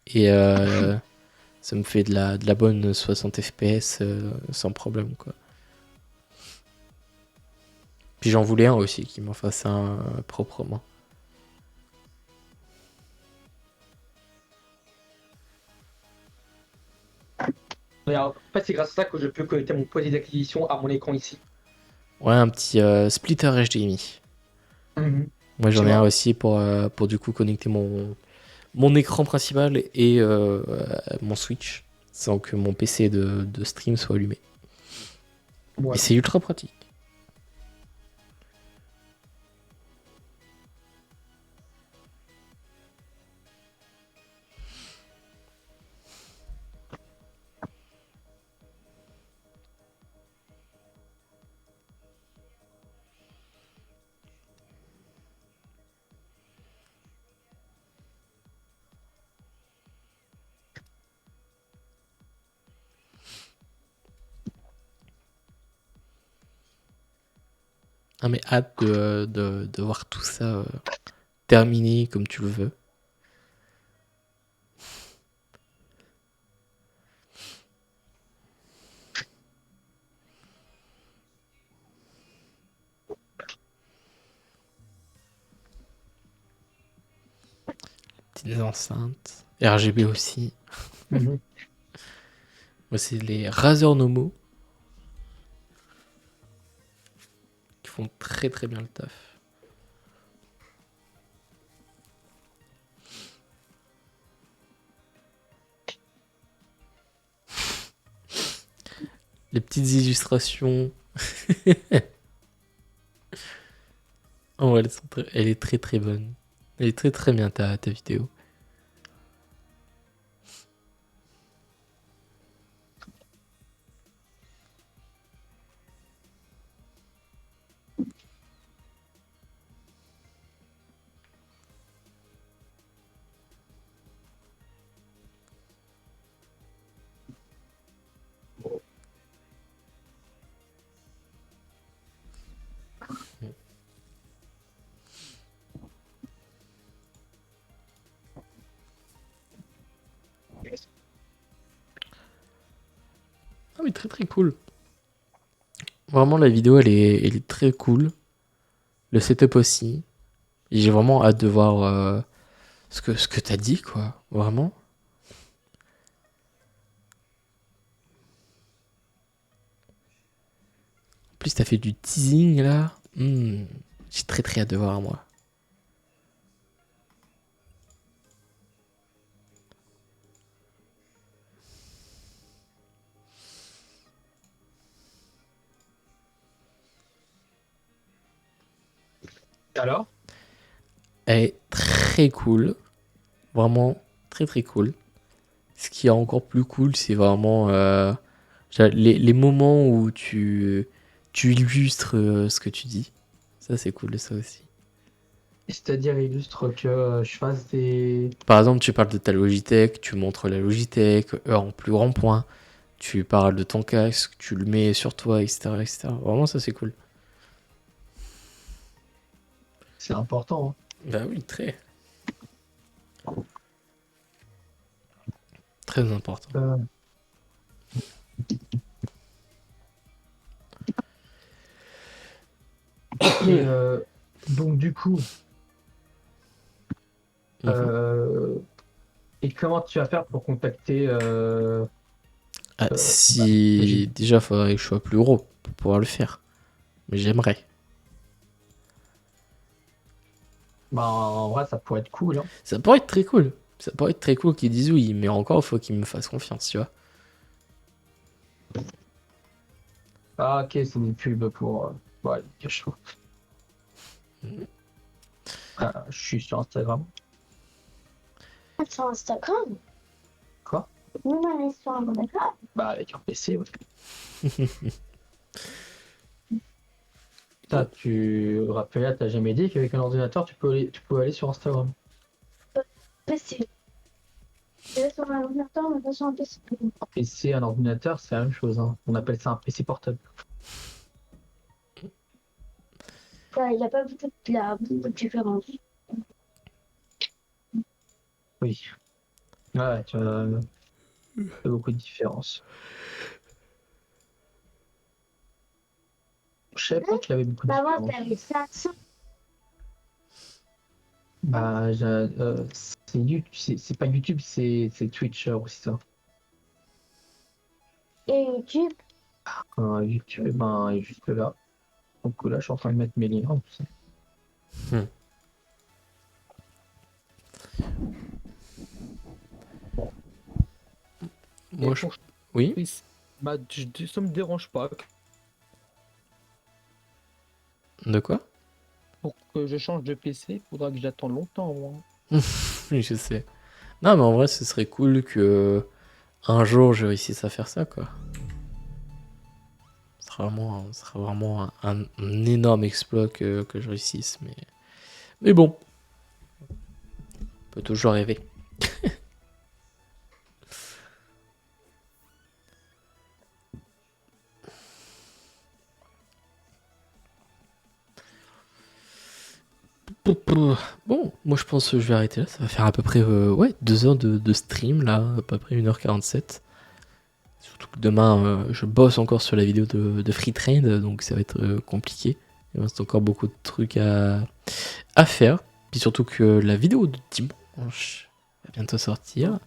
A: Et ça me fait de la bonne 60 FPS sans problème, quoi. Puis j'en voulais un aussi qui m'en fasse un proprement.
F: Mais alors, en fait, c'est grâce à ça que je peux connecter mon boîtier d'acquisition à mon écran ici.
A: Ouais, un petit splitter HDMI.
F: Mhm.
A: Moi,
F: Tu
A: j'en ai un
F: vois.
A: aussi pour du coup connecter mon écran principal et mon Switch sans que mon PC de stream soit allumé.
F: Ouais.
A: Et c'est ultra pratique. Ah, mais hâte de voir tout ça terminé comme tu le veux. Petites enceintes. RGB aussi.
F: Mhm.
A: Moi, c'est les Razer Nomo qui font très très bien le taf. Les petites illustrations. Oh, ouais, elle est très très bonne. Elle est très très bien ta vidéo. Ah, mais très très cool. Vraiment, la vidéo elle est très cool. Le setup aussi. Et j'ai vraiment hâte de voir ce que t'as dit, quoi. Vraiment. En plus, t'as fait du teasing là. J'ai très très hâte de voir, moi.
F: Alors?
A: Elle est très cool. Vraiment très très cool. Ce qui est encore plus cool, c'est vraiment les moments où tu illustres ce que tu dis. Ça, c'est cool, ça aussi.
F: C'est-à-dire illustre que je fasse des.
A: Par exemple, tu parles de ta Logitech, tu montres la Logitech en plus grand point. Tu parles de ton casque, tu le mets sur toi, etc., etc. Vraiment, ça, c'est cool.
F: C'est important. Hein.
A: Bah oui, très. Très important.
F: Et donc du coup,
A: Mhm.
F: et comment tu vas faire pour contacter
A: Ah,
F: bah,
A: si
F: Logitech?
A: déjà, faudrait que je sois plus gros pour pouvoir le faire. Mais j'aimerais.
F: Bah, en vrai, ça pourrait être cool. Hein.
A: Ça pourrait être très cool. Ça pourrait être très cool qu'ils disent oui, mais encore, il faut qu'ils me fassent confiance, tu vois.
F: Ah, ok, c'est une pub pour. Ouais, cache
A: Mhm.
F: Je suis sur Instagram.
D: Sur Instagram?
F: Quoi?
D: Nous, on est sur Instagram.
F: Bah, avec un PC, ouais. Ça, Raphaël, t'as jamais dit qu'avec un ordinateur, tu peux aller sur Instagram.
D: PC. Je vais sur un ordinateur, mais pas sur un PC.
F: Un PC, un ordinateur, c'est la même chose. Hein. On appelle ça un PC portable.
D: Ouais, il n'y a pas beaucoup de différence.
F: Oui. Ouais, tu vois, pas beaucoup de différence. Je savais pas qu'il y avait beaucoup de
D: Maman,
F: différence.
D: t'avais ça.
F: Bah, c'est pas YouTube, c'est Twitch aussi ça.
D: Et YouTube,
F: YouTube, ben, est juste là. Donc là, je suis en train de mettre mes liens. Tout ça.
A: Moi,
E: Et
A: je...
E: pour
A: Oui.
E: bah, ça me dérange pas.
A: De quoi?
E: Pour que je change de PC, faudra que j'attende longtemps, moi.
A: Oui, je sais. Non, mais en vrai, ce serait cool que un jour je réussisse à faire ça, quoi. Ce sera vraiment un énorme exploit que je réussisse. Mais bon, on peut toujours rêver. Bon, moi je pense que je vais arrêter là. Ça va faire à peu près 2 heures de stream, là, à peu près 1h47. Surtout que demain, je bosse encore sur la vidéo de Free Trade, donc ça va être compliqué. Il reste encore beaucoup de trucs à faire. Puis surtout que la vidéo de dimanche va bientôt sortir.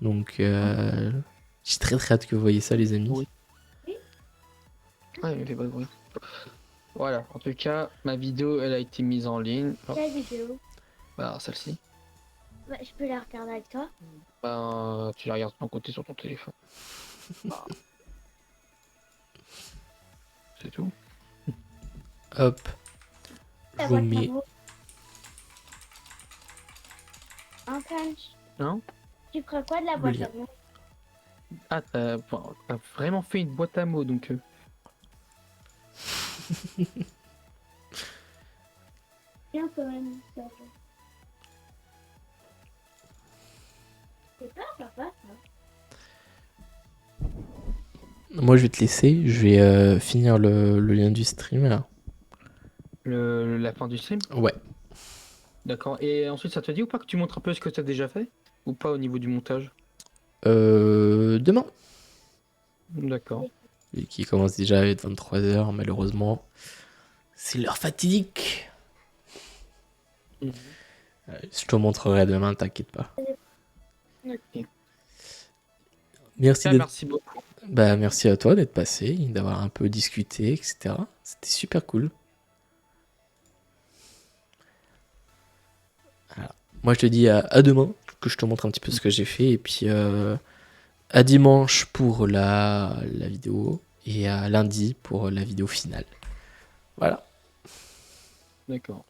A: Donc, j'ai très très hâte que vous voyez ça, les amis.
E: Oui. Ouais, il fait pas de bruit. Voilà, en tout cas, ma vidéo, elle a été mise en ligne. Hop,
D: quelle vidéo?
E: bah, celle-ci.
D: Bah, je peux la regarder avec toi?
E: Ben, tu la regardes de ton côté sur ton téléphone. Bah, c'est tout.
A: Hop,
D: La
A: je vous
D: boîte à
A: mets.
D: mots. Un punch.
E: Hein?
D: Tu feras quoi de la
A: Le
D: boîte
A: lien.
D: à mots?
E: Ah, t'as vraiment fait une boîte à mots, donc...
D: Bien quand même. Ça. C'est pas papa, ça.
A: Moi, je vais te laisser. Je vais finir le lien du stream, là.
E: La fin du stream?
A: Ouais.
E: D'accord. Et ensuite, ça te dit ou pas que tu montres un peu ce que tu as déjà fait? Ou pas au niveau du montage?
A: Demain.
E: D'accord.
A: Et qui commence déjà à être 23h, malheureusement. C'est l'heure fatidique.
E: Mhm.
A: Je te montrerai demain, t'inquiète pas.
D: Ok.
A: Merci
E: Ah,
A: d'être...
E: merci beaucoup.
A: Bah, merci à toi d'être passé, d'avoir un peu discuté, etc. C'était super cool. Voilà. Moi, je te dis à demain, que je te montre un petit peu ce que j'ai fait. Et puis à dimanche pour la vidéo. Et à lundi pour la vidéo finale. Voilà.
E: D'accord.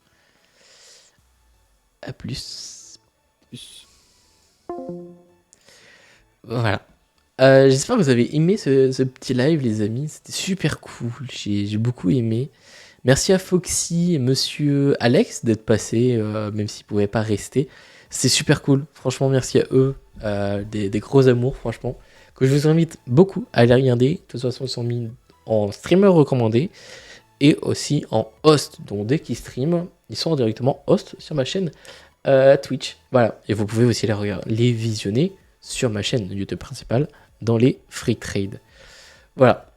A: À plus.
E: Plus.
A: Voilà. J'espère que vous avez aimé ce petit live, les amis. C'était super cool. J'ai beaucoup aimé. Merci à Foxy et monsieur Alex d'être passé, même s'ils ne pouvaient pas rester. C'est super cool. Franchement, merci à eux. Des gros amours, franchement. Que je vous invite beaucoup à aller regarder. De toute façon, ils sont mis en streamer recommandé et aussi en host. Donc, dès qu'ils streament, ils sont directement host sur ma chaîne Twitch. Voilà. Et vous pouvez aussi les visionner sur ma chaîne YouTube principale dans les free trades. Voilà.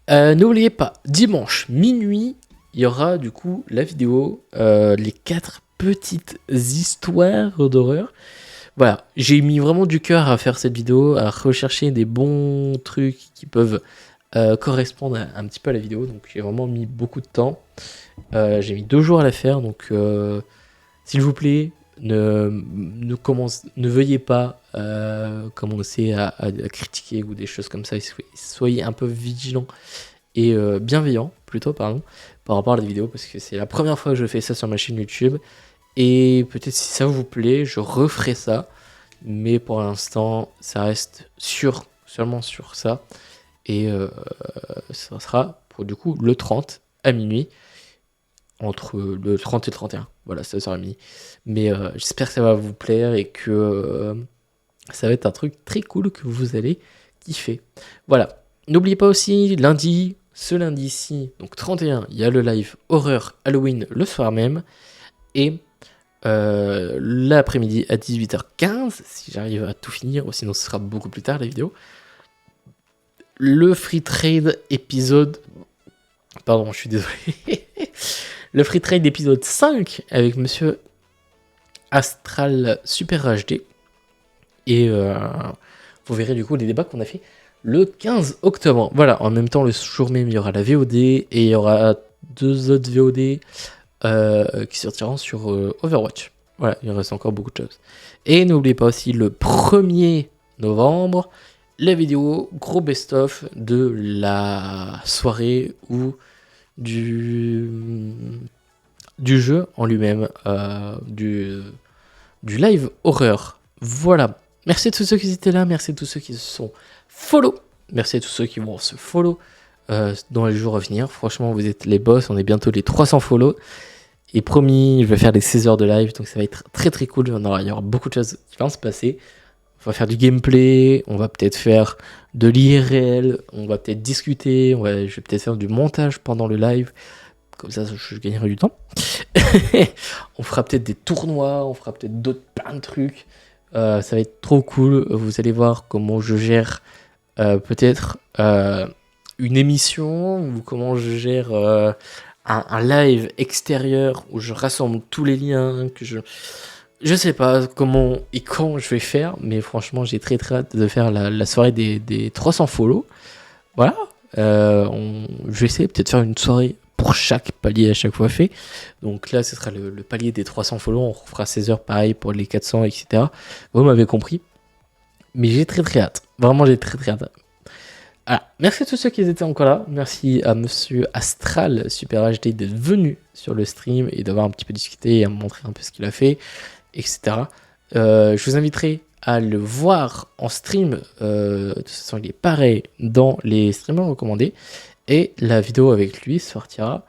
A: N'oubliez pas, dimanche minuit, il y aura du coup la vidéo, les 4 petites histoires d'horreur. Voilà, j'ai mis vraiment du cœur à faire cette vidéo, à rechercher des bons trucs qui peuvent correspondre un petit peu à la vidéo. Donc j'ai vraiment mis beaucoup de temps. J'ai mis 2 jours à la faire, donc s'il vous plaît, ne veuillez pas commencer à critiquer ou des choses comme ça. Soyez un peu vigilants et bienveillants plutôt, pardon, par rapport à la vidéo, parce que c'est la première fois que je fais ça sur ma chaîne YouTube. Et peut-être si ça vous plaît, je referai ça. Mais pour l'instant, ça reste seulement sur ça. Et ça sera pour du coup le 30 à minuit. Entre le 30 et le 31. Voilà, ça sera minuit. Mais j'espère que ça va vous plaire et que ça va être un truc très cool que vous allez kiffer. Voilà. N'oubliez pas aussi, ce lundi-ci, donc 31, il y a le live horreur Halloween le soir même. Et l'après-midi à 18h15, si j'arrive à tout finir, ou sinon ce sera beaucoup plus tard la vidéo. Le free trade épisode... Pardon, je suis désolé. Le free trade épisode 5 avec monsieur Astral Super HD. Et vous verrez du coup les débats qu'on a fait le 15 octobre. Voilà, en même temps, le jour même, il y aura la VOD et il y aura 2 autres VOD qui sortiront sur Overwatch. Voilà, il reste encore beaucoup de choses. Et n'oubliez pas aussi le 1er novembre, la vidéo gros best-of de la soirée ou du jeu en lui-même, du live horreur. Voilà. Merci à tous ceux qui étaient là, merci à tous ceux qui se sont follow, merci à tous ceux qui vont se follow dans les jours à venir. Franchement, vous êtes les boss, on est bientôt les 300 follow. Et promis, je vais faire des 16 heures de live, donc ça va être très très cool. Il y aura beaucoup de choses qui vont se passer. On va faire du gameplay, on va peut-être faire de l'IRL, on va peut-être discuter, je vais peut-être faire du montage pendant le live. Comme ça, je gagnerai du temps. On fera peut-être des tournois, on fera peut-être plein de trucs. Ça va être trop cool. Vous allez voir comment je gère peut-être une émission ou comment je gère un live extérieur où je rassemble tous les liens. Je sais pas comment et quand je vais faire, mais franchement, j'ai très très hâte de faire la soirée des 300 follow. Voilà. Je vais essayer peut-être faire une soirée pour chaque palier à chaque fois fait. Donc là, ce sera le palier des 300 follow. On fera 16 heures pareil pour les 400, etc. Vous m'avez compris. Mais j'ai très très hâte. Vraiment, j'ai très très hâte. Voilà. Merci à tous ceux qui étaient encore là. Merci à monsieur Astral Super HD d'être venu sur le stream et d'avoir un petit peu discuté et à me montrer un peu ce qu'il a fait, etc. Je vous inviterai à le voir en stream. De toute façon, il est pareil dans les streamers recommandés. Et la vidéo avec lui sortira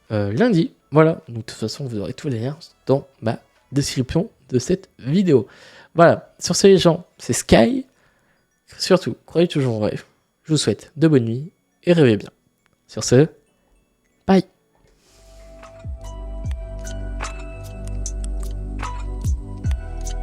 A: lundi. Voilà, donc de toute façon, vous aurez tous les liens dans ma description de cette vidéo. Voilà, sur ce les gens, c'est Sky. Surtout, croyez toujours en rêve. Je vous souhaite de bonnes nuits et rêvez bien. Sur ce,